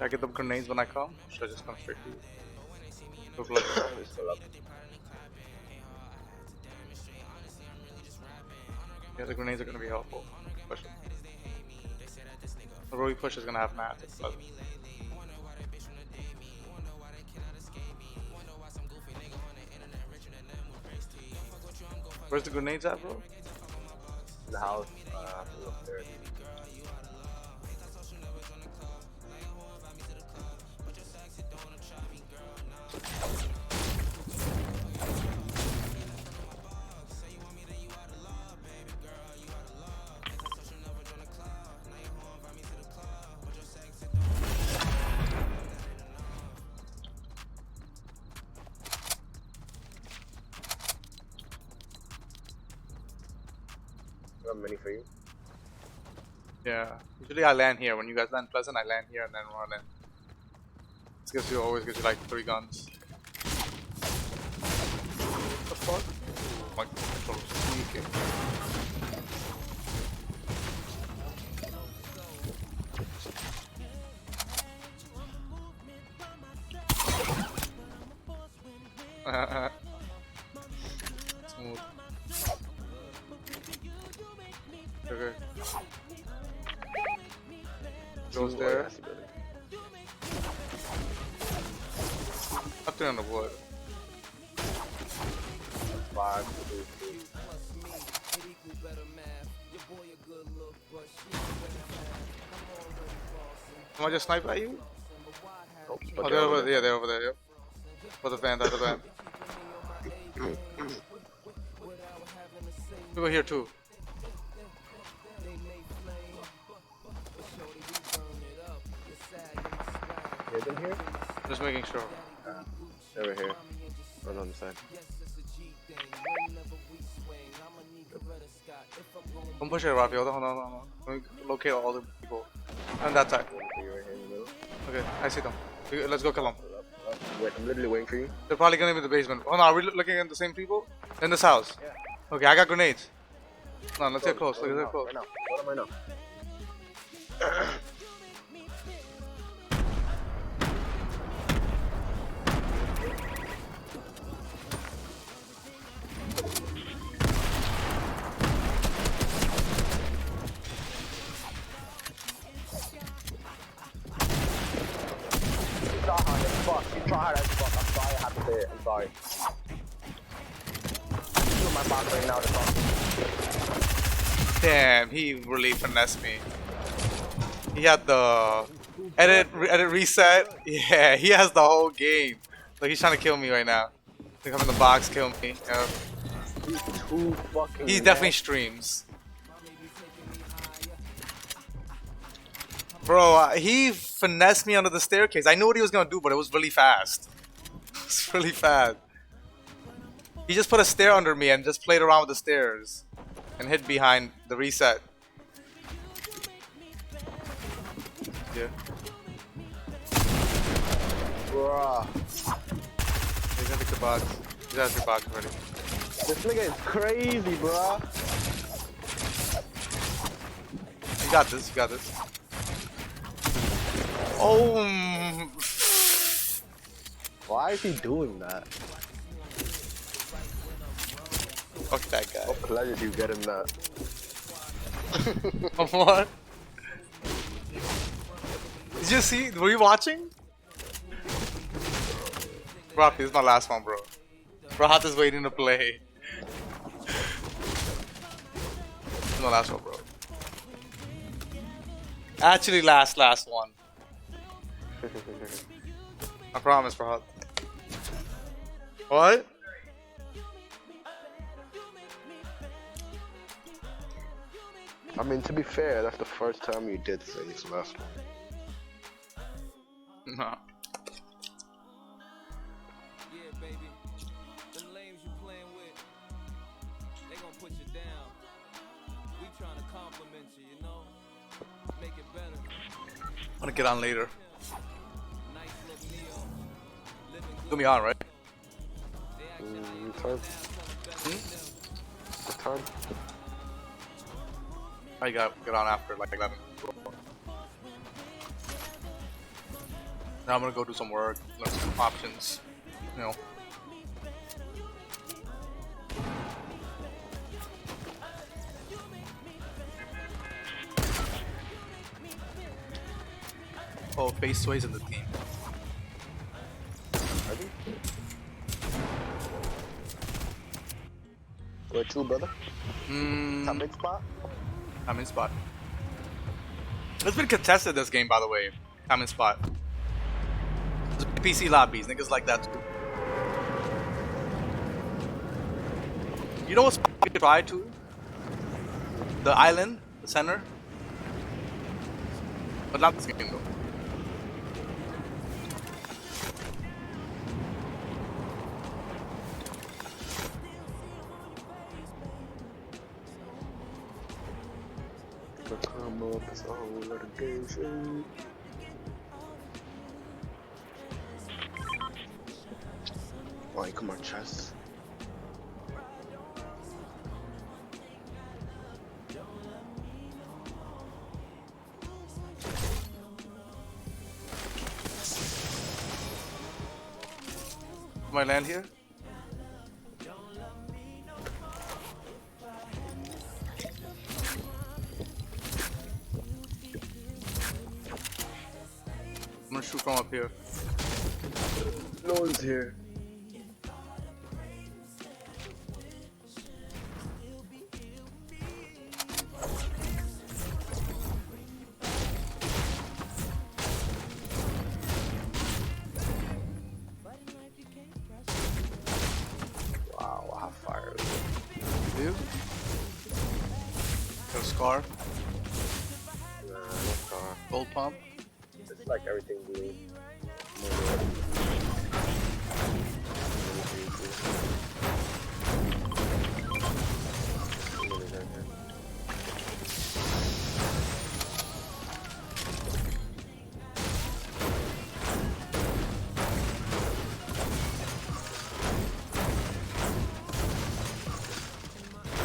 Should I get the grenades when I come? Or should I just come straight to you? Look like yeah, the grenades are gonna be helpful. Push. The Rory push is gonna have math. Where's the grenades at, bro? In the house, upstairs. I got many for you. Yeah. Usually I land here. When you guys land Pleasant, I land here and then run in. This gives you always gives you like 3 guns. What the fuck? Oh my controller's sneaking. Smooth. Okay. Goes there. Up there on the wood. 5, 2, 3. Am I just snipe at you? Oh, Oh, they're over there. Yeah, they're over there. Yep. For the van, the other van. People here too. Hear them here? Just making sure. Over here. Right on the side. Don't push it, Rafi. Hold on, hold on, hold on. Let me locate all the people. On that side. Okay, I see them. Let's go kill them. Wait, I'm literally waiting for you. They're probably gonna be in the basement. Oh no, are we looking at the same people? In this house? Yeah. Okay, I got grenades. No, let's get close. Let's get close. Right now. What am I now? You try hard as fuck. I'm sorry I have to say it. I'm sorry. I'm in my box right now to talk. Damn, he really finessed me. He had the edit reset. Yeah, he has the whole game. Like he's trying to kill me right now. He come in the box, kill me. Yeah. He's too fucking He definitely streams. Bro, he finessed me under the staircase. I knew what he was gonna do, but it was really fast. It was really fast. He just put a stair under me and just played around with the stairs. And hid behind the reset. Yeah. Bruh. He's gonna pick the box. He's has your box already. This nigga is crazy, bruh. You got this, you got this. Oh. Why is he doing that? Fuck that guy. What pleasure do you get in that? What? Did you see? Were you watching? Bro, this is my last one, bro. Rahat is waiting to play. This is my last one, bro. Actually, last one. I promise, Rahat. What? I mean, to be fair, that's the first time you did say his last one. No. Yeah, baby. Them lames you playing with, they gon' put you down. We tryna compliment you, you know? Make it better. I'm gonna get on later. Nice little meal. Living Put me on, right? Time? What time? I got get on after like 11. Now I'm gonna go do some work, learn some options, you know. Oh, face sways in the team. Ready? Where to, brother? Top mid spot? I'm in spot. It's been contested this game, by the way. I'm in spot. There's PC lobbies, niggas like that too. You know what's f***ing try to? The island, the center. But not this game though. Come up, it's all litigation. Why, come on, chess. Am I land here? I'm gonna shoot from up here. No one's here. Wow, how fire is it? Do you? Got a scar, Nah, no scar. gold pump. It's like everything blue.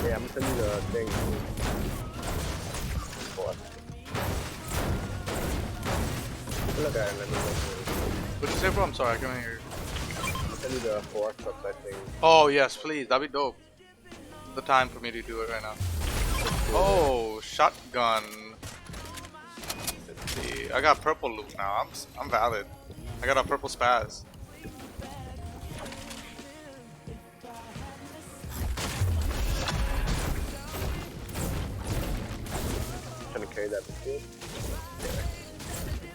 Yeah, I'm gonna send you the thing. What? Look at it, let me look. What'd you say, bro? I'm sorry, I can't hear you. I'm gonna send you the forest upside thing. Oh yes, please. That'd be dope. The time for me to do it right now. Oh, shotgun. Let's see. I got purple loot now. I'm valid. I got a purple spaz. Trying to carry that machine.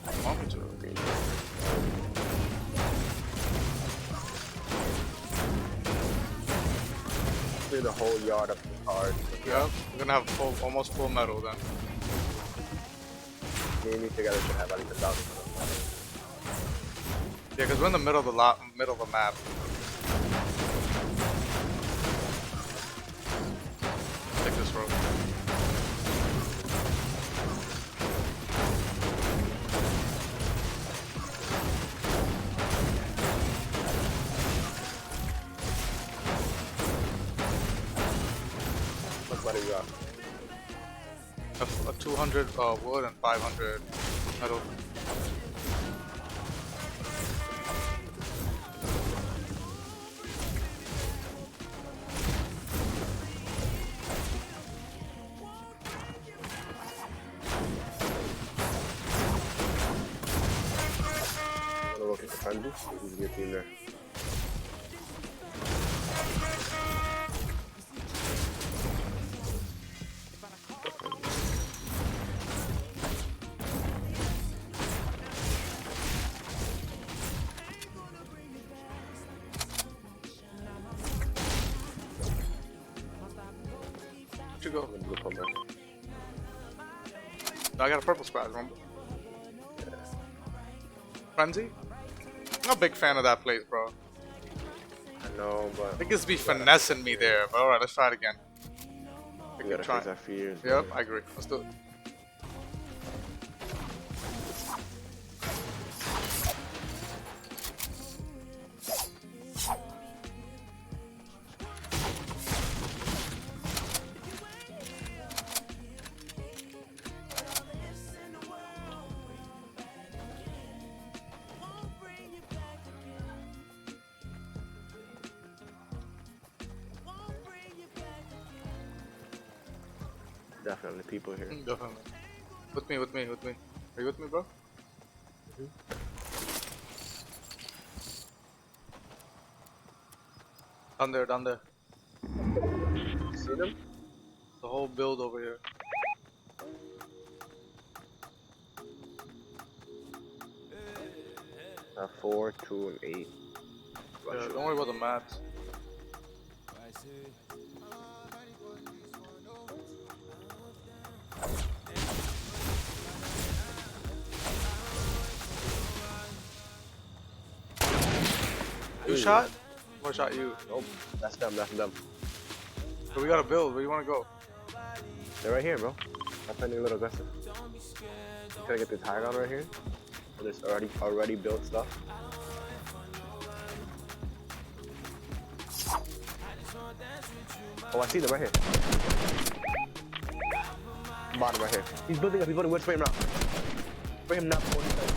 I want me to. Clear the whole yard up the cars. Yep, we're gonna have full, almost full metal then. Me and you together should have at least 1,000. Yeah, because we're in the middle of the middle of the map. Take this road. What money you got? A 200 wood and 500 metal. I'm gonna look at the friendly. This is your team there. Where'd you go? I'm gonna look on that. No, I got a purple spaz, remember? Frenzy? I'm a big fan of that place, bro. I know, but Niggas be finessing me there, but alright, let's try it again. we gotta try. face our fears. Yep, man. I agree. Let's do it. Definitely people here. Definitely. With me. Are you with me, bro? Down there. See them? The whole build over here. 4, 2, and 8. Yeah, don't worry about the mats. You shot? Or shot you? Nope. That's them. So we gotta build. Where you wanna go? They're right here, bro. I'm finding a little aggressive. Can I get this high ground right here? For this already built stuff. Oh, I see them right here. Bottom right here. He's building up. We'll spray him out. Spray him now before he starts.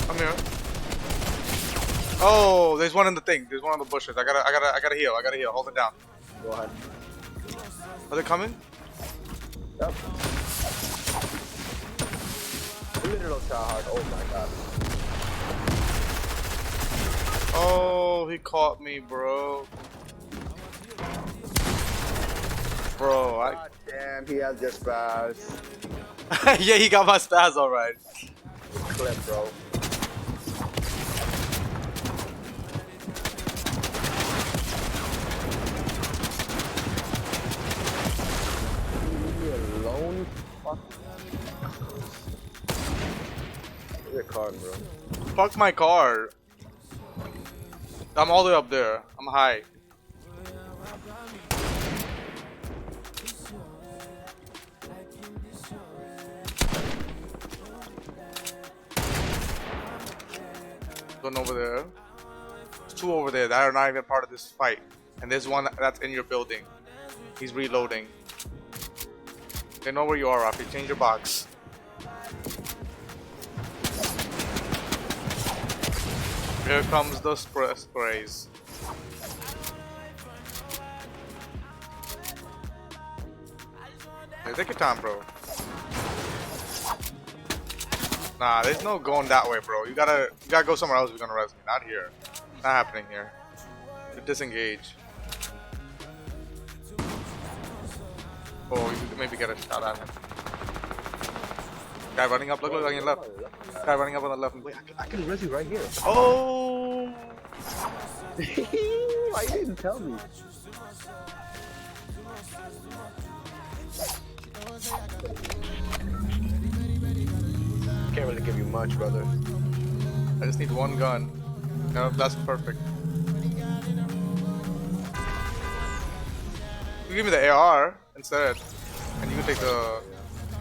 Come here. Oh, there's one in the thing. There's one in the bushes. I gotta heal. Hold it down. Go ahead. Are they coming? Yep. Literal tryhard. Oh my god. Oh, he caught me, bro. Bro, God damn, he has just spaz. yeah, he got my spaz alright. Clip, bro. Leave me alone. Fuck. Where's your card, bro? Fuck my car. I'm all the way up there. I'm high. One over there. There's two over there that are not even part of this fight. And there's one that's in your building. He's reloading. They know where you are, Rafi. Change your box. Here comes the sprays. Hey, take your time, bro. Nah, there's no going that way, bro. You gotta go somewhere else if you're gonna res me. Not here. Not happening here. Disengage. Oh, you could maybe get a shot at him. Guy running up. Look on your left. Guy running up on the left. Wait, I can res you right here. Oh! Why you didn't tell me? Can't really give you much, brother. I just need one gun. No, that's perfect. You give me the AR instead, and you can take the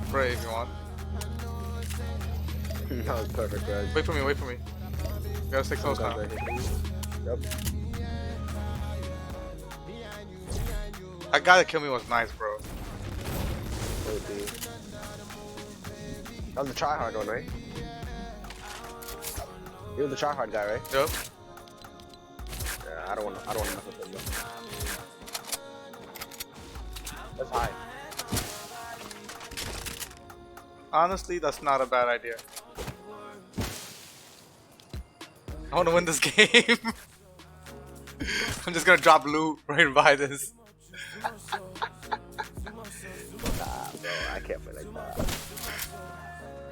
spray if you want. That was perfect, res. Wait for me. You gotta stick close now. Yep. That guy that killed me was nice, bro. That was the tryhard one, right? You're the tryhard guy, right? Yep. Yeah, I don't wanna mess with him though. That's high. Honestly, that's not a bad idea. I wanna win this game. I'm just gonna drop loot right by this. Nah, bro, I can't play like that.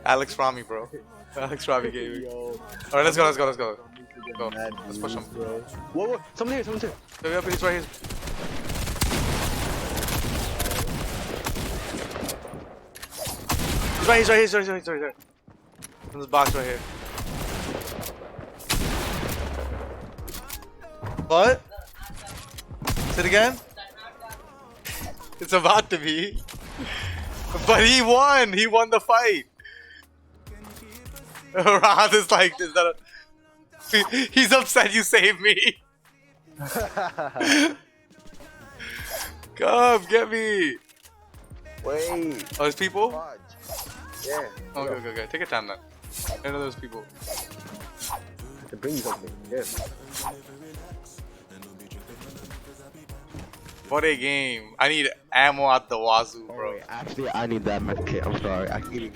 Alex Rami, bro. Alex Rami gaming. Alright, let's go. Go. Let's push him. Whoa, someone's here. He's right here. He's right here. In this box right here. What? Say it again? It's about to be. But he won! He won the fight! Rod is like, is that a... He's upset you saved me! Come, get me! Wait. Oh, there's people? Fudge. Yeah. Okay. Take your time then. I know those people. To bring you something. Yeah. What a game. I need ammo at the wazoo, bro. Wait, actually, I need that med kit. I'm sorry. I need it.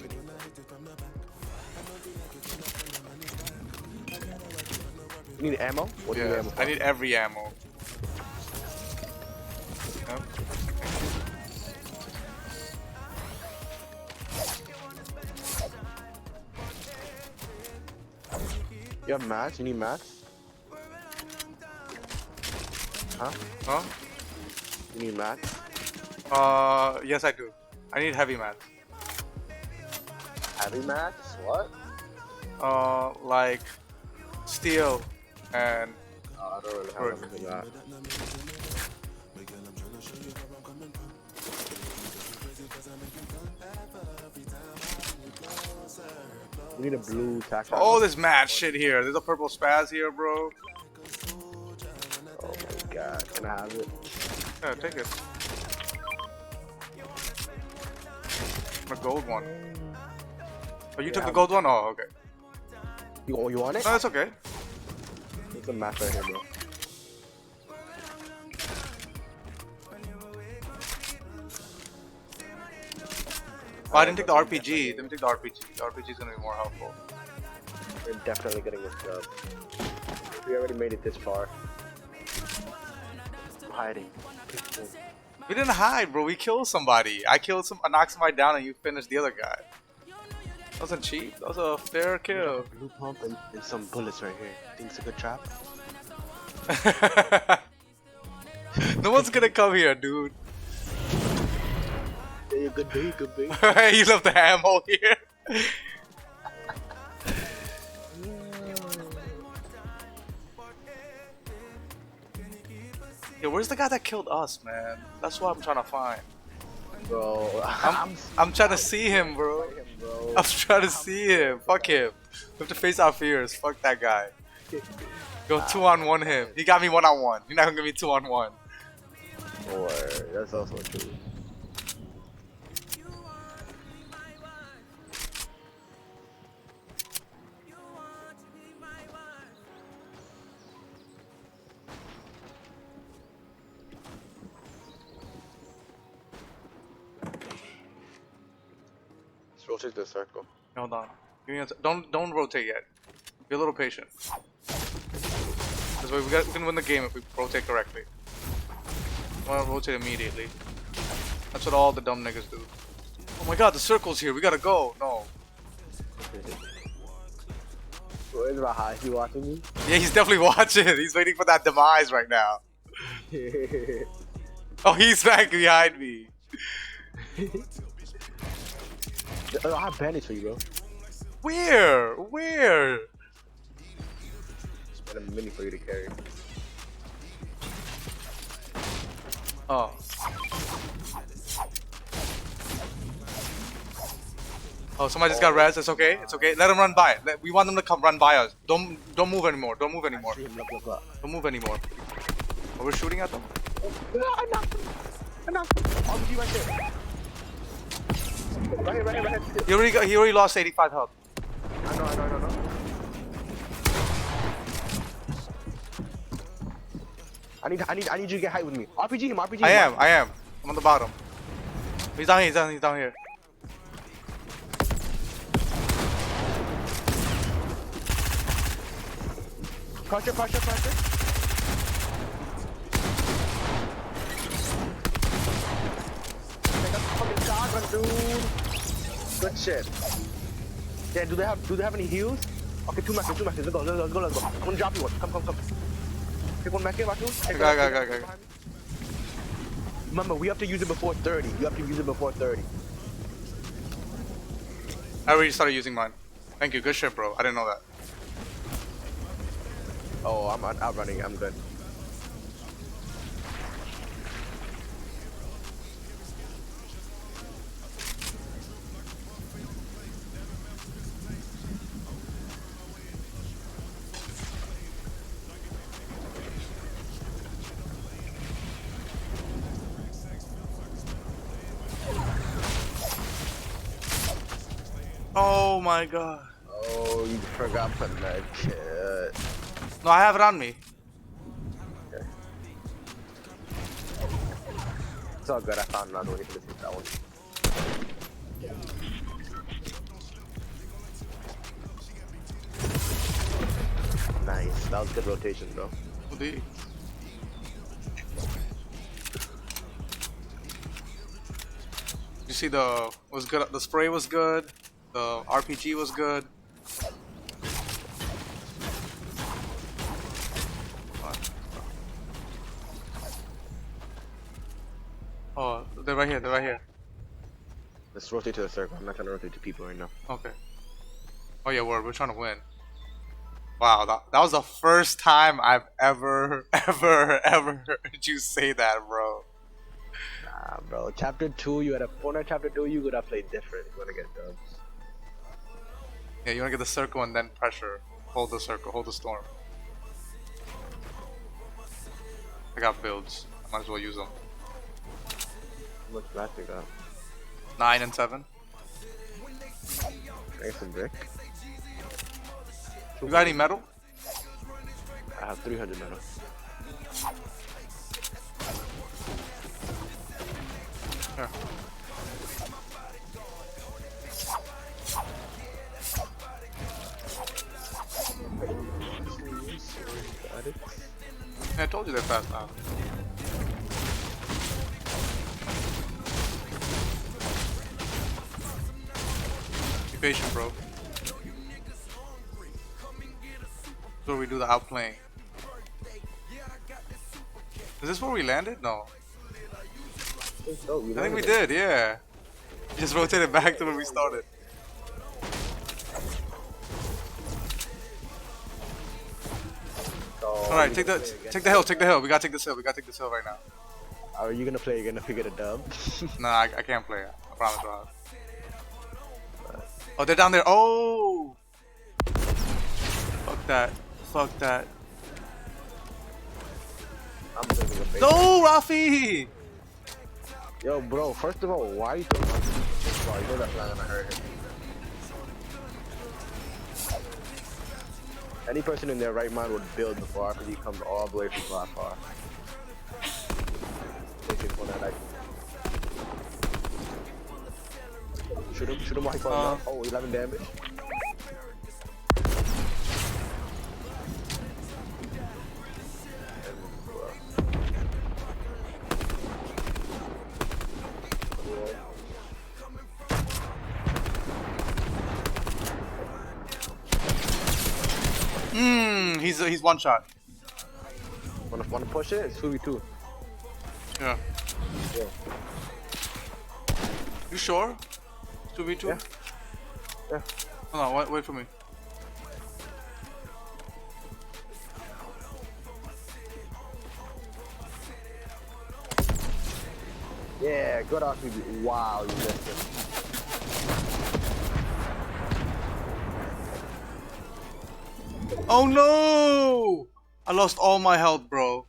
You need ammo? What do you need ammo for? I need every ammo. Yep. You have mats? You need mats? Huh? Huh? You need mats? Yes I do. I need heavy mats. Heavy mats? What? Like steel and I don't really have anything like that. We need a blue tack. oh, there's mad shit here. There's a purple spaz here, bro. Oh my god, can I have it? Yeah, take it. A gold one. Oh, you took the gold one? Oh, okay. You want it? No, it's okay. There's a map right here, bro. Oh, I didn't take the RPG. Let me take the RPG. The RPG is gonna be more helpful. We're definitely getting this dub. We already made it this far. I'm hiding. We didn't hide, bro. We killed somebody. I knocked somebody down, and you finished the other guy. That wasn't cheap. That was a fair kill. Blue pump and some bullets right here. Think it's a good trap? No one's gonna come here, dude. Yeah, good bait, good bait. You left the ammo here. Yo, where's the guy that killed us, man? That's what I'm trying to find. Bro, I'm trying to see him, bro. I'm trying to see him. Fuck him. We have to face our fears. Fuck that guy. Go 2-on-1 him. He got me 1-on-1. You're not gonna give me 2-on-1. Or that's also true. Let's rotate the circle. Hold on. Give me a don't rotate yet. Be a little patient. This way we can win the game if we rotate correctly. I want to rotate immediately. That's what all the dumb niggas do. Oh my god, the circle's here. We gotta go. No. Where's Raha? Is he watching me? Yeah, he's definitely watching. He's waiting for that demise right now. Oh, he's back behind me. I have bandage for you, bro. Where? Where? Spend a mini for you to carry. Oh. Oh, somebody just got res. It's okay. It's okay. Let him run by. We want them to come run by us. Don't move anymore. Don't move anymore. Look. Don't move anymore. Oh, we're shooting at them. I knocked him. RPG right there. Right here. He already lost 85 health. I know. I need you to get height with me. RPG him. I am. I'm on the bottom. He's down here. Pressure. Take a fucking shotgun, dude. Good shit. Yeah, do they have any heals? Okay, two matches. Let's go. I'm gonna drop you one. Come. Take one mech in, Batu. Go. Remember, we have to use it before 30. You have to use it before 30. I already started using mine. Thank you. Good shit, bro. I didn't know that. Oh, I'm outrunning. I'm good. Oh my god. Oh, you forgot put med kit. No, I have it on me. Okay. It's all good. I found another one. You can just use that one. Nice. That was good rotation, bro. Indeed. You see was good. The spray was good. The RPG was good. Oh, they're right here. They're right here. Let's rotate to the circle. I'm not trying to rotate to people right now. Okay. Oh yeah, we're trying to win. Wow, that was the first time I've ever heard you say that, bro. Nah, bro. Chapter 2, you had a Fortnite Chapter 2, you could have played different if you want to get dubs. Yeah, you wanna get the circle and then pressure. Hold the circle, hold the storm. I got builds. I might as well use them. How much black you got? 9 and 7. Can I get some brick? You got any metal? I have 300 metal. Here. Yeah, I told you they're fast now. Be patient, bro. So we do the outplaying. Is this where we landed? No. I think we did, yeah. We just rotated back to where we started. Alright, take the hill. We gotta take this hill. We gotta take this hill right now. Are you gonna play? You're gonna pick it a dub? Nah, I can't play. I promise, Rob. Oh, they're down there. Oh! Fuck that. Fuck that. I'm taking a face. No, Rafi! Yo, bro, first of all, why are you throwing my bro, you know that's not gonna hurt him. Any person in their right mind would build before RPG comes all the way from that far. Shoot him while he's falling down. Oh, 11 damage. He's one shot. Wanna push it? It's 2v2. Yeah. Yeah. You sure? 2v2? Yeah. Yeah. Hold on, wait for me. Yeah, good RPG. Wow, you missed it. Oh no! I lost all my health, bro.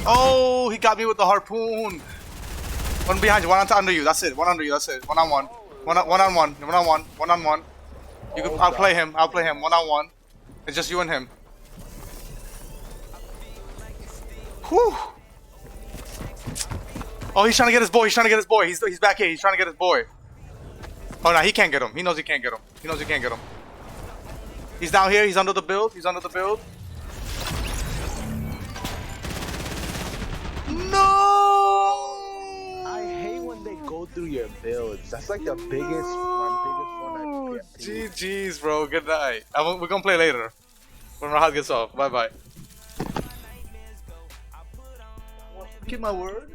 Oh, he got me with the harpoon. One behind you, one under you. That's it. One under you. That's it. One on one. One on one. One on one. One on one. You can. I'll play him. I'll play him. One on one. It's just you and him. Whew. Oh, he's trying to get his boy. He's trying to get his boy. He's back here. He's trying to get his boy. Oh no, he can't get him. He knows he can't get him. He knows he can't get him. He's down here. He's under the build. He's under the build. No! I hate when they go through your builds. That's like the biggest Fortnite PvP. GG's, bro. Good night. We're gonna play later. When Rahad gets off. Bye bye. Keep my word.